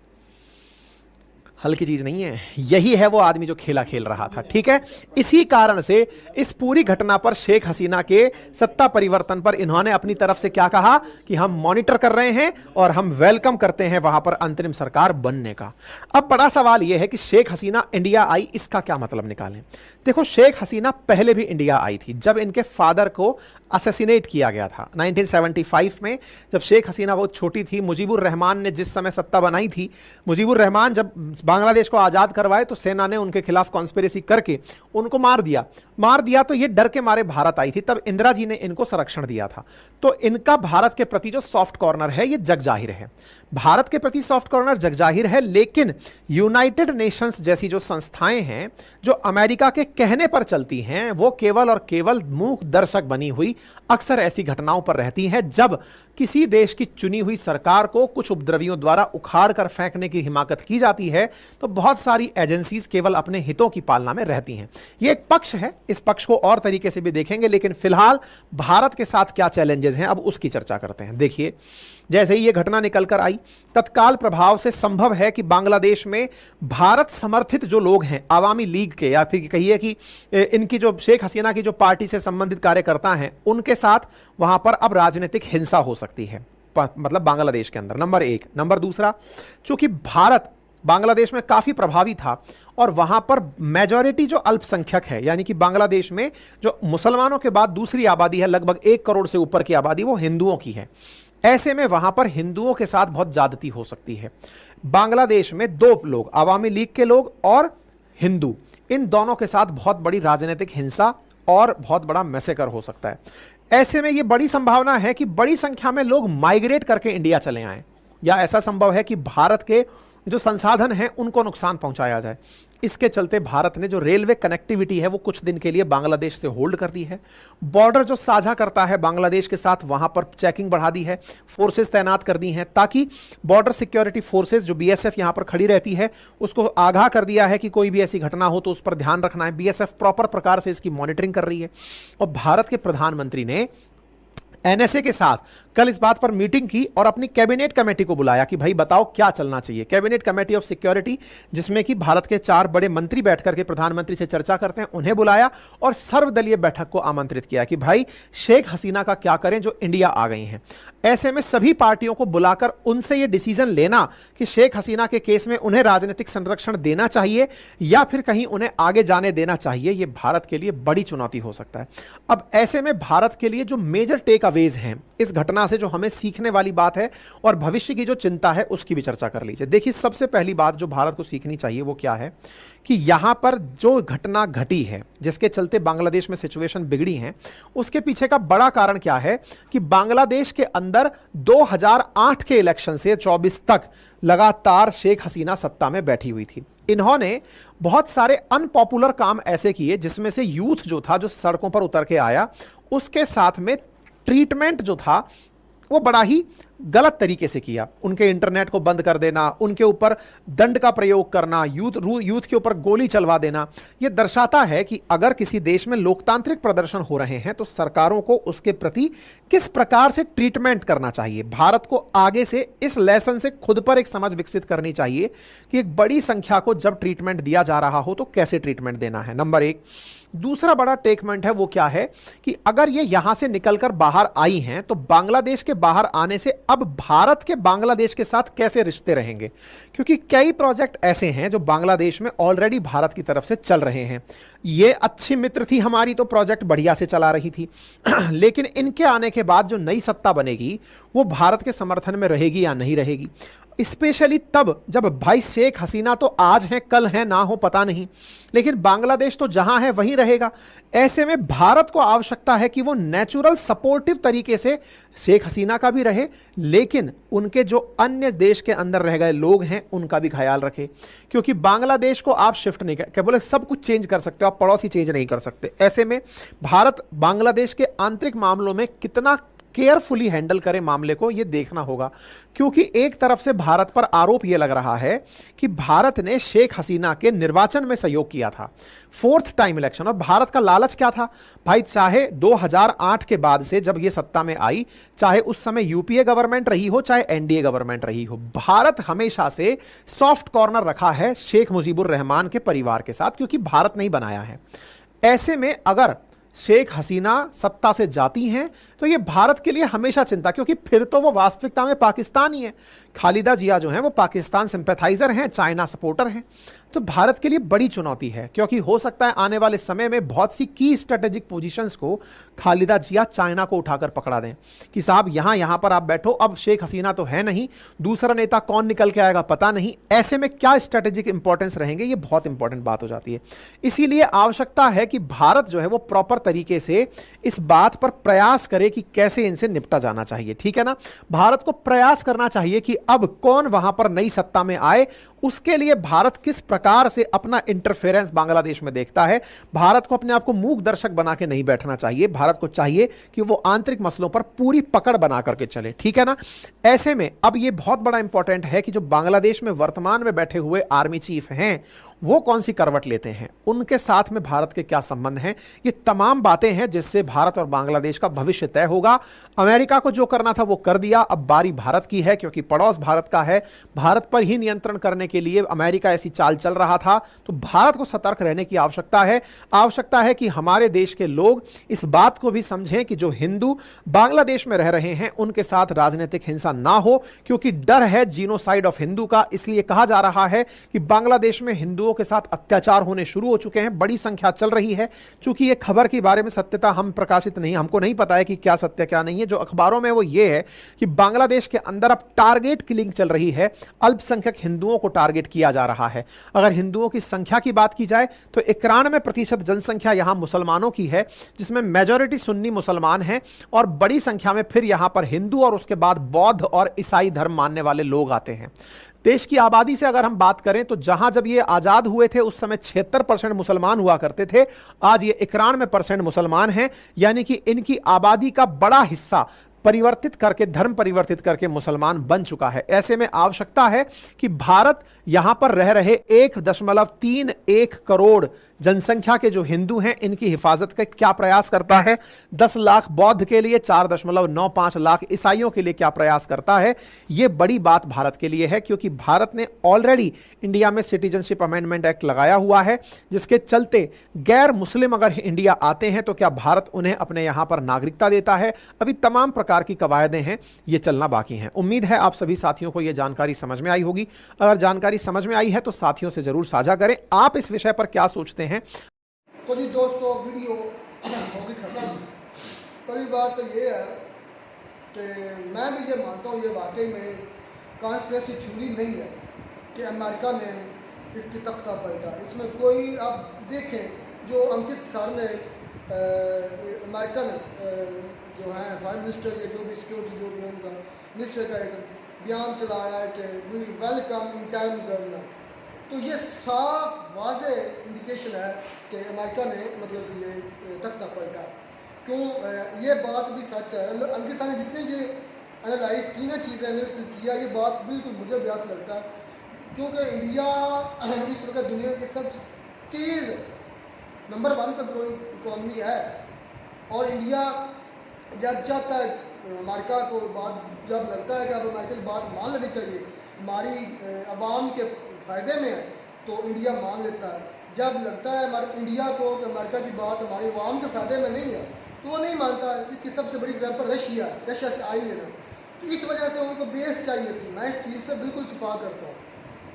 हल्की चीज नहीं है। यही है वो आदमी जो खेला खेल रहा था, ठीक है। इसी कारण से इस पूरी घटना पर शेख हसीना के सत्ता परिवर्तन पर इन्होंने अपनी तरफ से क्या कहा कि हम मॉनिटर कर रहे हैं और हम वेलकम करते हैं वहां पर अंतरिम सरकार बनने का। अब बड़ा सवाल यह है कि शेख हसीना इंडिया आई, इसका क्या मतलब निकालें? देखो, शेख हसीना पहले भी इंडिया आई थी जब इनके फादर को असैसिनेट किया गया था 1975 में। जब शेख हसीना बहुत छोटी थी, मुजीबुर रहमान ने जिस समय सत्ता बनाई थी, मुजीबुर रहमान जब बांग्लादेश को आज़ाद करवाए तो सेना ने उनके खिलाफ कॉन्स्पिरेसी करके उनको मार दिया तो ये डर के मारे भारत आई थी। तब इंदिरा जी ने इनको संरक्षण दिया था। तो इनका भारत के प्रति जो सॉफ्ट कॉर्नर है ये जग जाहिर है, भारत के प्रति सॉफ्ट कॉर्नर जग जाहिर है। लेकिन यूनाइटेड नेशंस जैसी जो संस्थाएं हैं जो अमेरिका के कहने पर चलती हैं, वो केवल और केवल मूक दर्शक बनी हुई अक्सर ऐसी घटनाओं पर रहती हैं जब किसी देश की चुनी हुई सरकार को कुछ उपद्रवियों द्वारा उखाड़ कर फेंकने की हिमाकत की जाती है। तो बहुत सारी एजेंसीज केवल अपने हितों की पालना में रहती हैं। यह एक पक्ष है, इस पक्ष को और तरीके से भी देखेंगे, लेकिन फिलहाल भारत के साथ क्या चैलेंजेस हैं अब उसकी चर्चा करते हैं। देखिए, जैसे ही यह घटना निकल कर आई, तत्काल प्रभाव से संभव है कि बांग्लादेश में भारत समर्थित जो लोग हैं, आवामी लीग के, या फिर कहिए कि इनकी जो शेख हसीना की जो पार्टी से संबंधित कार्यकर्ता हैं, उनके साथ वहां पर अब राजनीतिक हिंसा हो सकती है, मतलब बांग्लादेश के अंदर। नंबर एक। नंबर दूसरा, चूंकि भारत बांग्लादेश में काफी प्रभावी था और वहां पर मेजॉरिटी जो अल्पसंख्यक है, यानी कि बांग्लादेश में जो मुसलमानों के बाद दूसरी आबादी है, लगभग 1 करोड़ से ऊपर की आबादी, वो हिंदुओं की है। ऐसे में वहां पर हिंदुओं के साथ बहुत ज्यादती हो सकती है। बांग्लादेश में 2 लोग, आवामी लीग के लोग और हिंदू, इन दोनों के साथ बहुत बड़ी राजनीतिक हिंसा और बहुत बड़ा मैसेकर हो सकता है। ऐसे में यह बड़ी संभावना है कि बड़ी संख्या में लोग माइग्रेट करके इंडिया चले आएं, या ऐसा संभव है कि भारत के जो संसाधन हैं उनको नुकसान पहुंचाया जाए। इसके चलते भारत ने जो रेलवे कनेक्टिविटी है वो कुछ दिन के लिए बांग्लादेश से होल्ड कर दी है। बॉर्डर जो साझा करता है बांग्लादेश के साथ, वहां पर चेकिंग बढ़ा दी है, फोर्सेस तैनात कर दी हैं, ताकि बॉर्डर सिक्योरिटी फोर्सेस जो बीएसएफ यहां पर खड़ी रहती है उसको आगाह कर दिया है कि कोई भी ऐसी घटना हो तो उस पर ध्यान रखना है। बीएसएफ प्रॉपर प्रकार से इसकी मॉनिटरिंग कर रही है। और भारत के प्रधानमंत्री ने एनएसए के साथ कल इस बात पर मीटिंग की और अपनी कैबिनेट कमेटी को बुलाया कि भाई बताओ क्या चलना चाहिए। कैबिनेट कमेटी ऑफ सिक्योरिटी, जिसमें कि भारत के 4 बड़े मंत्री बैठकर के प्रधानमंत्री से चर्चा करते हैं, उन्हें बुलाया और सर्वदलीय बैठक को आमंत्रित किया कि भाई शेख हसीना का क्या करें जो इंडिया आ गई हैं। ऐसे में सभी पार्टियों को बुलाकर उनसे यह डिसीजन लेना कि शेख हसीना के केस में उन्हें राजनीतिक संरक्षण देना चाहिए या फिर कहीं उन्हें आगे जाने देना चाहिए, यह भारत के लिए बड़ी चुनौती हो सकता है। अब ऐसे में भारत के लिए जो मेजर टेक अवेज हैं इस घटना से, जो हमें सीखने वाली बात है और भविष्य की जो चिंता है उसकी भी चर्चा कर लीजिए। देखिए, सबसे पहली बात जो भारत को सीखनी चाहिए वो क्या है कि यहां पर जो घटना घटी है जिसके चलते बांग्लादेश में सिचुएशन बिगड़ी है, उसके पीछे का बड़ा कारण क्या है कि बांग्लादेश के अंदर 2008 के इलेक्शन से 24 तक लगातार शेख हसीना सत्ता में बैठी हुई थी। इन्होंने बहुत सारे अनपॉपुलर काम ऐसे किए जिसमें से यूथ जो था, जो सड़कों पर उतर के आया, उसके साथ में ट्रीटमेंट जो था वो बड़ा ही गलत तरीके से किया। उनके इंटरनेट को बंद कर देना, उनके ऊपर दंड का प्रयोग करना, यूथ के ऊपर गोली चलवा देना, यह दर्शाता है कि अगर किसी देश में लोकतांत्रिक प्रदर्शन हो रहे हैं तो सरकारों को उसके प्रति किस प्रकार से ट्रीटमेंट करना चाहिए। भारत को आगे से इस लेसन से खुद पर एक समझ विकसित करनी चाहिए कि एक बड़ी संख्या को जब ट्रीटमेंट दिया जा रहा हो तो कैसे ट्रीटमेंट देना है, नंबर 1। दूसरा बड़ा टेकमेंट है वो क्या है कि अगर ये यहां से निकलकर बाहर आई हैं तो बांग्लादेश के बाहर आने से अब भारत के बांग्लादेश के साथ कैसे रिश्ते रहेंगे, क्योंकि कई प्रोजेक्ट ऐसे हैं जो बांग्लादेश में ऑलरेडी भारत की तरफ से चल रहे हैं। ये अच्छी मित्र थी हमारी तो प्रोजेक्ट बढ़िया से चला रही थी लेकिन इनके आने के बाद जो नई सत्ता बनेगी वो भारत के समर्थन में रहेगी या नहीं रहेगी, स्पेशली तब जब भाई शेख हसीना तो आज हैं, कल हैं, ना हो पता नहीं, लेकिन बांग्लादेश तो जहां है वहीं रहेगा। ऐसे में भारत को आवश्यकता है कि वो नेचुरल सपोर्टिव तरीके से शेख हसीना का भी रहे, लेकिन उनके जो अन्य देश के अंदर रह गए लोग हैं उनका भी ख्याल रखे, क्योंकि बांग्लादेश को आप शिफ्ट नहीं कर बोले सब कुछ चेंज कर सकते हो, आप पड़ोसी चेंज नहीं कर सकते। ऐसे में भारत बांग्लादेश के आंतरिक मामलों में कितना केयरफुली हैंडल करें मामले को, यह देखना होगा, क्योंकि एक तरफ से भारत पर आरोप यह लग रहा है कि भारत ने शेख हसीना के निर्वाचन में सहयोग किया था, 4th टाइम इलेक्शन। और भारत का लालच क्या था भाई, चाहे 2008 के बाद से जब यह सत्ता में आई, चाहे उस समय यूपीए गवर्नमेंट रही हो चाहे एनडीए गवर्नमेंट रही हो, भारत हमेशा से सॉफ्ट कॉर्नर रखा है शेख मुजीबुर रहमान के परिवार के साथ, क्योंकि भारत नहीं बनाया है। ऐसे में अगर शेख हसीना सत्ता से जाती हैं तो यह भारत के लिए हमेशा चिंता, क्योंकि फिर तो वो वास्तविकता में पाकिस्तानी है। खालिदा जिया जो हैं वो पाकिस्तान सिंपैथाइजर हैं, चाइना सपोर्टर हैं, तो भारत के लिए बड़ी चुनौती है, क्योंकि हो सकता है आने वाले समय में बहुत सी की स्ट्रेटेजिक पोजीशंस को खालिदा जिया चाइना को उठाकर पकड़ा दें कि साहब यहां पर आप बैठो, अब शेख हसीना तो है नहीं, दूसरा नेता कौन निकल के आएगा पता नहीं। ऐसे में क्या स्ट्रेटेजिक इंपॉर्टेंस रहेंगे, ये बहुत इंपॉर्टेंट बात हो जाती है। इसीलिए आवश्यकता है कि भारत जो है वो प्रॉपर तरीके से इस बात पर प्रयास करे कि कैसे इनसे निपटा जाना चाहिए, ठीक है ना। भारत को प्रयास करना चाहिए कि अब कौन वहां पर नई सत्ता में आए, उसके लिए भारत किस प्रकार से अपना इंटरफेरेंस बांग्लादेश में देखता है। भारत को अपने आप को मूक दर्शक बना के नहीं बैठना चाहिए, भारत को चाहिए कि वो आंतरिक मसलों पर पूरी पकड़ बना करके चले, ठीक है ना। ऐसे में अब ये बहुत बड़ा इंपॉर्टेंट है कि जो बांग्लादेश में वर्तमान में बैठे हुए आर्मी चीफ हैं वो कौन सी करवट लेते हैं, उनके साथ में भारत के क्या संबंध हैं, ये तमाम बातें हैं जिससे भारत और बांग्लादेश का भविष्य तय होगा। अमेरिका को जो करना था वो कर दिया, अब बारी भारत की है, क्योंकि पड़ोस भारत का है। भारत पर ही नियंत्रण करने के लिए अमेरिका ऐसी चाल चल रहा था, तो भारत को सतर्क रहने की आवश्यकता है कि हमारे देश के लोग इस बात को भी समझें कि जो हिंदू बांग्लादेश में रह रहे हैं उनके साथ राजनीतिक हिंसा ना हो, क्योंकि डर है जीनोसाइड ऑफ हिंदू का। इसलिए कहा जा रहा है कि बांग्लादेश में हिंदुओं के साथ अत्याचार होने शुरू हो चुके हैं, बड़ी संख्या चल रही है। चूंकि ये खबर के बारे में सत्यता हम प्रकाशित नहीं, हमको नहीं पता है कि क्या सत्य क्या नहीं है। जो अखबारों में वो ये है कि बांग्लादेश के अंदर अब टारगेट किलिंग चल रही है, अल्पसंख्यक हिंदुओं को टारगेट किया जा रहा है। अगर हिंदुओं की संख्या की बात की जाए तो 91% जनसंख्या यहां मुसलमानों की है, जिसमें मेजॉरिटी सुन्नी मुसलमान हैं और बड़ी संख्या में फिर यहां पर हिंदू और उसके बाद बौद्ध और ईसाई धर्म मानने वाले लोग आते हैं। देश की आबादी से अगर हम बात करें तो जहां जब ये आजाद हुए थे उस समय 76% मुसलमान हुआ करते थे, आज ये 91% मुसलमान हैं, यानी कि इनकी आबादी का बड़ा हिस्सा परिवर्तित करके, धर्म परिवर्तित करके मुसलमान बन चुका है। ऐसे में आवश्यकता है कि भारत यहां पर रह रहे 1.31 करोड़ जनसंख्या के जो हिंदू हैं इनकी हिफाजत का क्या प्रयास करता है, 10 लाख बौद्ध के लिए, 4.95 लाख ईसाइयों के लिए क्या प्रयास करता है। यह बड़ी बात भारत के लिए है, क्योंकि भारत ने ऑलरेडी इंडिया में सिटीजनशिप अमेंडमेंट एक्ट लगाया हुआ है, जिसके चलते गैर मुस्लिम अगर इंडिया आते हैं तो क्या भारत उन्हें अपने यहां पर नागरिकता देता है। अभी तमाम प्रकार की कवायदें हैं, ये चलना बाकी हैं। उम्मीद है आप सभी साथियों को यह जानकारी समझ में आई होगी। अगर जानकारी समझ में आई है तो साथियों से जरूर साझा करें। आप इस विषय पर क्या सोचते हैं? तो जी दोस्तों, वीडियो होगी खत्म। पहली बात तो ये है कि मैं भी ये मानता हूँ, ये वाकई में कॉन्स्पिरेसी थ्योरी नहीं है कि अमेरिका ने इसकी तख्ता पलटा। इसमें कोई, आप देखें जो अंकित सर ने अमेरिकन जो है प्राइम मिनिस्टर या जो भी सिक्योरिटी जो भी उनका मिनिस्टर का एक बयान चलाया है कि वी वेलकम इंटर्न गवर्नर, तो ये साफ वाज़े इंडिकेशन है कि अमेरिका ने मतलब ये तख्ता पलटा। क्यों? ये बात भी सच है। अंकित सर ने जितने ये एनालाइज की ना, चीज़ें एनालिसिस किया, ये बात बिल्कुल मुझे भी ऐसा लगता है, क्योंकि इंडिया इस वक्त दुनिया की सबसे तेज़ नंबर 1 पर ग्रोइंग इकॉनमी है। और इंडिया जब चाहता है, अमेरिका को बात जब लगता है कि अब अमेरिका की बात मान लेनी चाहिए, हमारी आवाम के फ़ायदे में है, तो इंडिया मान लेता है। जब लगता है हमारे इंडिया को कि अमेरिका की बात हमारी आवाम के फ़ायदे में नहीं है, तो वो नहीं मानता है। इसकी सबसे बड़ी एग्जांपल रशिया है, रशिया से आई लेना। तो इस वजह से उनको बेस चाहिए थी। मैं इस चीज़ से बिल्कुल इत्तेफाक करता हूँ।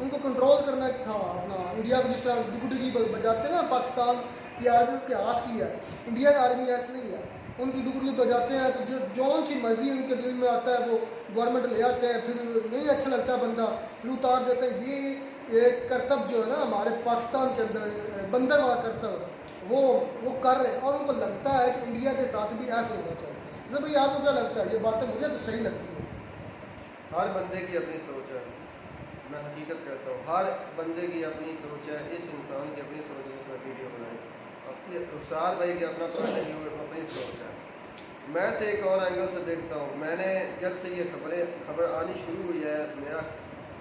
उनको कंट्रोल करना था अपना इंडिया को, जिस तरह डुगडुगी बजाते ना पाकिस्तान की आर्मी के हाथ की है, इंडिया की आर्मी ऐसी नहीं है। उनकी डुगडुगी बजाते हैं तो जो जौन सी मर्जी उनके दिल में आता है वो गवर्नमेंट ले आते हैं, फिर नहीं अच्छा लगता बंदा फिर उतार देते हैं। ये एक करतब जो है ना हमारे पाकिस्तान के अंदर बंदर वाला करतब, वो कर रहे हैं। और उनको लगता है कि इंडिया के साथ भी ऐसा होना चाहिए। जब भाई आपको क्या लगता है? ये बातें मुझे तो सही लगती है। हर बंदे की अपनी सोच है, मैं हकीकत कहता हूँ, हर बंदे की अपनी सोच है। इस इंसान की अपनी सोच है, इसमें वीडियो बनाई, अपनी रुखसार भाई की अपना अपनी सोच है। मैं से एक और एंगल से देखता हूँ। मैंने जब से ये खबर आनी शुरू हुई है, मेरा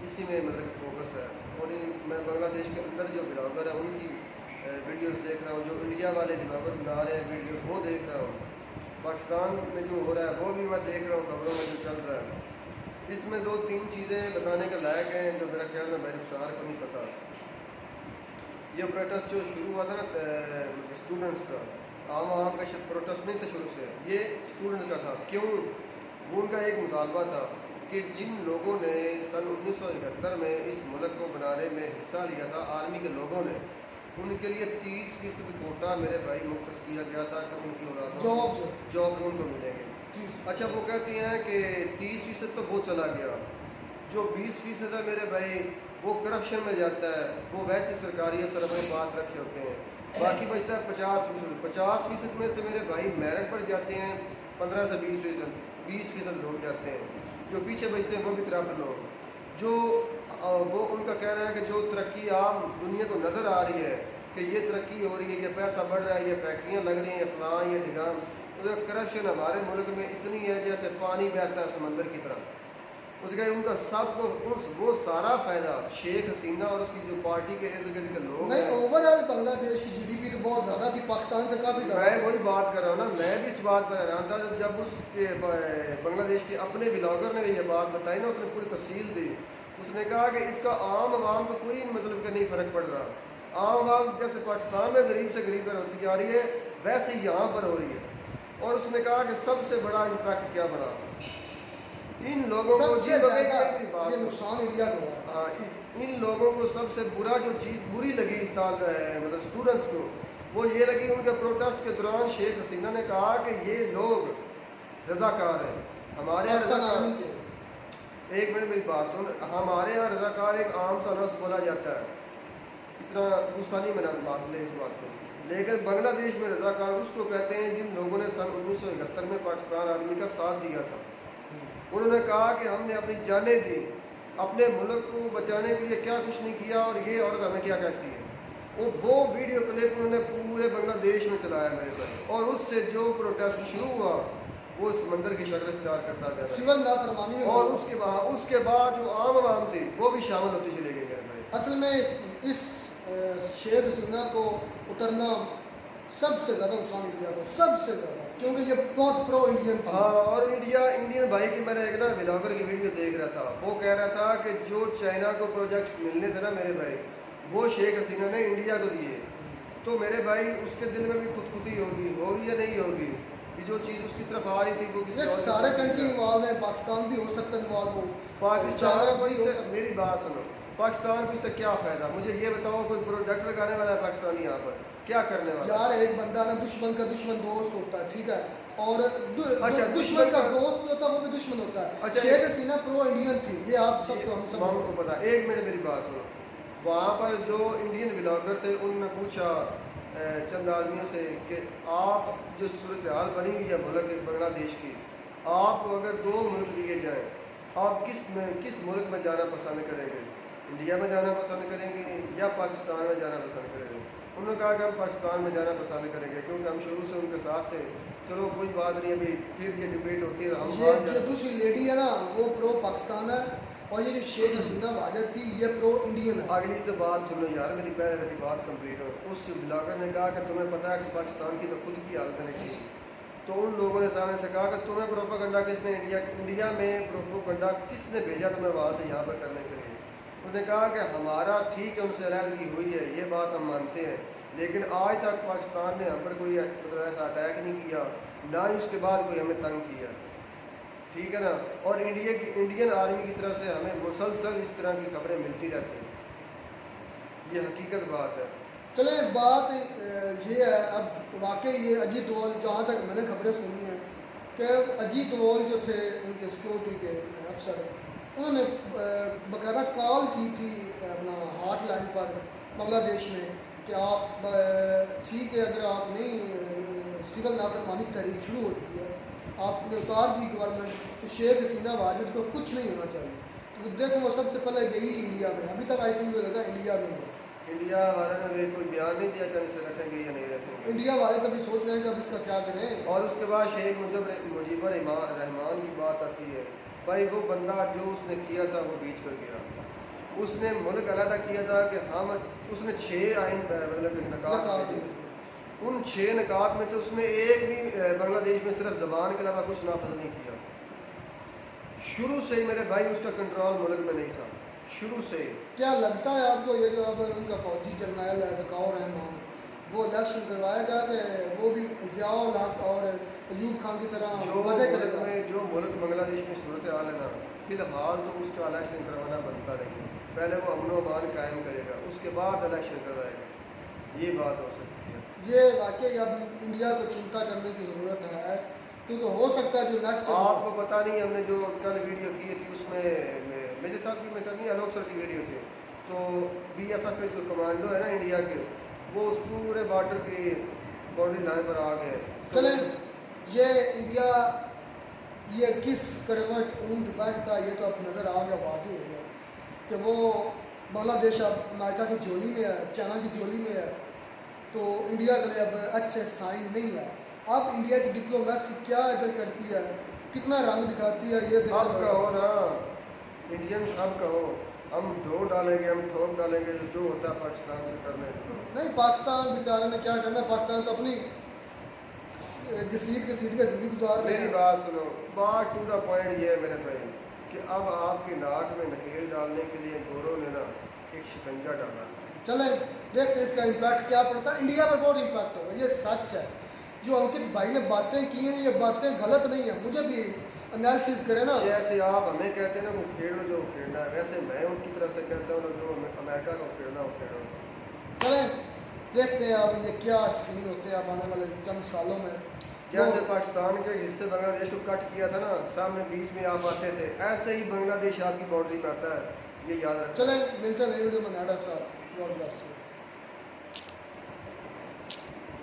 इसी में मतलब फोकस है। और मैं बांग्लादेश के अंदर जो ब्लॉगर है उनकी वीडियोस देख रहा हूँ, जो इंडिया वाले ब्लॉगर बना रहे हैं वीडियो वो देख रहा हूँ, पाकिस्तान में जो हो रहा है वो भी मैं देख रहा हूँ, खबरों में जो चल रहा है। इसमें 2-3 चीज़ें बताने के लायक हैं जो मेरा ख्याल में मेरे रुखसार को नहीं पता। ये प्रोटेस्ट जो शुरू हुआ था ना स्टूडेंट्स का, आवाम का प्रोटेस्ट नहीं था शुरू से, ये स्टूडेंट का था। क्यों? वो उनका एक मुतालबा था कि जिन लोगों ने सन 1971 में इस मुल्क को बनाने में हिस्सा लिया था, आर्मी के लोगों ने, उनके लिए 30% कोटा मेरे भाई मुख्तस किया गया था कि उनकी औलाद जॉब उनको मिलेंगे। अच्छा, वो कहती हैं कि 30% तो वो चला गया, जो 20% है मेरे भाई वो करप्शन में जाता है, वो वैसे सरकारी अफसर अपने पास रखे होते हैं। बाकी बचता है 50%। 50% में से मेरे भाई मेरिट पर जाते हैं 15 से 20% लोग जाते हैं। जो पीछे बचते हैं वो भी करप्ट लोग, जो वो उनका कहना है कि जो तरक्की आम दुनिया को नज़र आ रही है कि ये तरक्की हो रही है, ये पैसा बढ़ रहा है, ये फैक्ट्रियाँ लग रही हैं, फलां ये ढिगाम, तो करप्शन हमारे मुल्क में इतनी है जैसे पानी बहता है समंदर की तरह। उसके उनका सबको वो सारा फ़ायदा शेख हसीना और उसकी जो पार्टी के इर्द गिर्द के लोग नहीं, ओवरऑल बांग्लादेश की जीडीपी तो बहुत ज़्यादा थी, पाकिस्तान से काफ़ी ज़्यादा। मैं वही बात कर रहा हूँ ना, मैं भी इस बात पर हैरान था जब उसके बांग्लादेश के अपने ब्लॉगर ने ये बात बताई ना, उसने पूरी तफसील दी। उसने कहा कि इसका आम आवाम को कोई मतलब का नहीं फ़र्क पड़ रहा। आम आवाम जैसे पाकिस्तान में गरीब से गरीब होती जा रही है, वैसे ही यहाँ पर हो रही है। और उसने कहा कि सबसे बड़ा इम्पैक्ट क्या बना इन लोगों को, ये नुकसान इंडिया को है। हाँ, इन लोगों को सबसे बुरा जो चीज़ बुरी लगी मतलब स्टूडेंट्स को, वो ये लगी उनके प्रोटेस्ट के दौरान शेख हसीना ने कहा कि ये लोग रजाकार हैं, हमारे यहाँ रजाकार। एक मिनट मेरी बात सुन, हमारे यहाँ रजाकार एक आम सा लफ्ज़ बोला जाता है, इतना गुस्सा नहीं मैंने बात ले इस बात को, लेकिन बांग्लादेश में रजाकार उसको कहते हैं जिन लोगों ने सन 1971 में पाकिस्तान आर्मी का साथ दिया था। उन्होंने कहा कि हमने अपनी जानें दी, अपने मुल्क को बचाने के लिए क्या कुछ नहीं किया, और ये औरत हमें क्या कहती है। वो वीडियो क्लिप उन्होंने पूरे बांग्लादेश में चलाया मेरे पर, और उससे जो प्रोटेस्ट शुरू हुआ वो समंदर की शक्ल इख्तियार करता गया था। सिविल नाफरमानी में और उसके बाद जो आम आवाम थी वो भी शामिल होती चली गई मेरे भाई। असल में इस शेख हसीना को उतरना सबसे ज़्यादा नुकसान इंडिया को, सबसे ज़्यादा, क्योंकि ये बहुत प्रो इंडियन थी। हाँ, और इंडियन भाई की मैंने एक ना व्लॉगर की वीडियो देख रहा था, वो कह रहा था कि जो चाइना को प्रोजेक्ट्स मिलने थे ना मेरे भाई, वो शेख हसीना ने इंडिया को दिए। तो मेरे भाई उसके दिल में भी खुदकुशी होगी या नहीं होगी कि जो चीज़ उसकी तरफ आ रही थी वो किसी ये और की सारे तरफ कंट्री जा। इन्वॉल्व है, पाकिस्तान भी हो सकता है इन्वॉल्व हो, पाकिस्तान चाइना को भी हो इससे, सकता है। मेरी बात सुनो, पाकिस्तान को इससे क्या फ़ायदा? मुझे ये बताओ, कोई प्रोजेक्ट लगाने वाला है पाकिस्तानी यहाँ पर, क्या करने वाला है? यार एक बंदा ना दुश्मन का दुश्मन दोस्त होता है, ठीक है, और अच्छा, दुश्मन का दोस्त भी होता है, वो भी दुश्मन होता है। अच्छा, शेख हसीना प्रो इंडियन थी, ये आप सबको हम सब तमाम को पता है। एक मिनट मेरी बात सुनो, वहाँ पर जो इंडियन व्लॉगर थे उन्होंने पूछा चंद आदमियों से कि आप जो सूरत हाल बनी हुई है मुल्क बांग्लादेश की, आपको अगर 2 मुल्क दिए जाएँ, आप किस मुल्क में जाना पसंद करेंगे? इंडिया में जाना पसंद करेंगे या पाकिस्तान में जाना पसंद करेंगे? उन्होंने कहा कि हम पाकिस्तान में जाना पसंद करेंगे, क्योंकि हम शुरू से उनके साथ थे। चलो कोई बात नहीं, अभी फिर ये डिबेट होती है, हम ये जो दूसरी लेडी है ना वो प्रो पाकिस्तान है, और ये जो शेख हसीना वाजद थी ये प्रो इंडियन है। अगली तो बात सुनो यार, मेरी पहले वाली बात कंप्लीट हो। उस ब्लॉगर ने कहा कि तुम्हें पता है कि पाकिस्तान की तो खुद की हालत नहीं थी, तो उन लोगों ने सामने से कहा कि तुम्हें प्रोपेगेंडा किसने इंडिया में प्रोपेगेंडा किसने भेजा तुम्हें वहाँ से यहाँ पर करने के लिए? उन्होंने कहा कि हमारा ठीक है उनसे अलहदगी हुई है, ये बात हम मानते हैं, लेकिन आज तक पाकिस्तान ने हम पर कोई मतलब ऐसा अटैक नहीं किया, ना ही उसके बाद कोई हमें तंग किया, ठीक है ना। और इंडियन आर्मी की तरफ से हमें मुसलसल इस तरह की खबरें मिलती रहती हैं, ये हकीकत बात है। चले बात ये है, अब वाकई ये अजीत डोवाल, जहाँ तक मैंने खबरें सुनी हैं कि अजीत डोवाल जो थे इनके सिक्योरिटी के अफसर, उन्होंने बाकायदा कॉल की थी अपना हॉटलाइन पर बांग्लादेश में कि आप ठीक है, अगर आप नहीं सिविल नाफरमानी की तहरीक शुरू हो चुकी है, आपने उतार दी गवर्नमेंट, तो शेख हसीना वाजिद को कुछ नहीं होना चाहिए। तो देखो वो सबसे पहले गई इंडिया में, अभी तक आई थिंक मुझे लगा इंडिया में है। इंडिया वाले ने कोई बयान नहीं दिया कि इसे रखेंगे या नहीं रखेंगे। इंडिया वाले तभी सोच रहे हैं कि अब इसका क्या करें। और उसके बाद शेख मुजीबर रहमान की बात आती है, भाई वो बंदा जो उसने किया था वो बीच कर गया, उसने मुल्क अलहदा किया था कि हम, उसने 6 आइन मतलब नकात दिए, उन 6 नकात में से उसने एक भी बांग्लादेश में सिर्फ ज़बान के अलावा कुछ नाफज नहीं किया। शुरू से मेरे भाई उसका कंट्रोल मुल्क में नहीं था, शुरू से। क्या लगता है आपको ये जो अब उनका फौजी जर्नैल है ज़काउर रहमान, वो इलेक्शन करवाएगा कि वो भी ज़ियाउल हक और अयूब खान की तरह मजे करेगा? जो मुल्क बांग्लादेश में सूरत हाल है ना, फिलहाल तो उसका इलेक्शन करवाना बनता नहीं, पहले वो अमन अमान कायम करेगा, उसके बाद इलेक्शन करवाएगा, ये बात हो सकती है। ये वाकई अब इंडिया को चिंता करने की ज़रूरत है, क्योंकि हो सकता है जो नेक्स्ट आपको पता नहीं, हमने जो कल वीडियो की थी उसमें मेरे साथ भी मैं करनी आलोक सर की वीडियो थी, तो BSF के जो कमांडो है ना इंडिया के, वो उस पूरे बॉर्डर की बाउंड्री लाइन पर आ गए। चले ये इंडिया ये किस करवट ऊंट बैठता, ये तो अब नज़र आ गया, वाज़ेह हो गया कि वो बांग्लादेश अब अमेरिका की झोली में है, चाइना की झोली में है, तो इंडिया के लिए अब अच्छे साइन नहीं है। अब इंडिया की डिप्लोमेसी क्या इधर करती है, कितना रंग दिखाती है, ये अब कहो ना, इंडियन अब कहो, हम ढो डालेंगे, हम ठोक डालेंगे, जो होता है पाकिस्तान से करने। नहीं, पाकिस्तान बेचारे ने क्या करना, पाकिस्तान तो अपनी घसीट का जिंदगी गुजार रहे मेरी हैं। बात सुनो, बात टू द पॉइंट ये है मेरे भाई कि अब आपकी नाक में नकेल डालने के लिए गोरों ने ना एक शिकंजा डाला। चले देखते हैं इसका इम्पैक्ट क्या पड़ता है। इंडिया पर बहुत इम्पैक्ट होगा, ये सच है। जो अंकित भाई ने बातें की हैं ये बातें गलत नहीं है, मुझे भी एनालिसिस करें ना। जैसे आप हमें कहते हैं ना वो खेल लो जो खेलना है, वैसे मैं उनकी तरफ से कहता हूँ जो अमेरिका को खेलना हो खेलो। चलें देखते हैं अब ये क्या सीन होते हैं अब आने वाले चंद सालों में। जैसे पाकिस्तान के हिस्से बांग्लादेश को कट किया था ना, सामने बीच में आप आते थे, ऐसे ही बांग्लादेश आपकी बाउंड्री में आता है, ये याद रखें। चलें मिलते हैं नई वीडियो में। नाडा साहब, गॉड ब्लेस यू।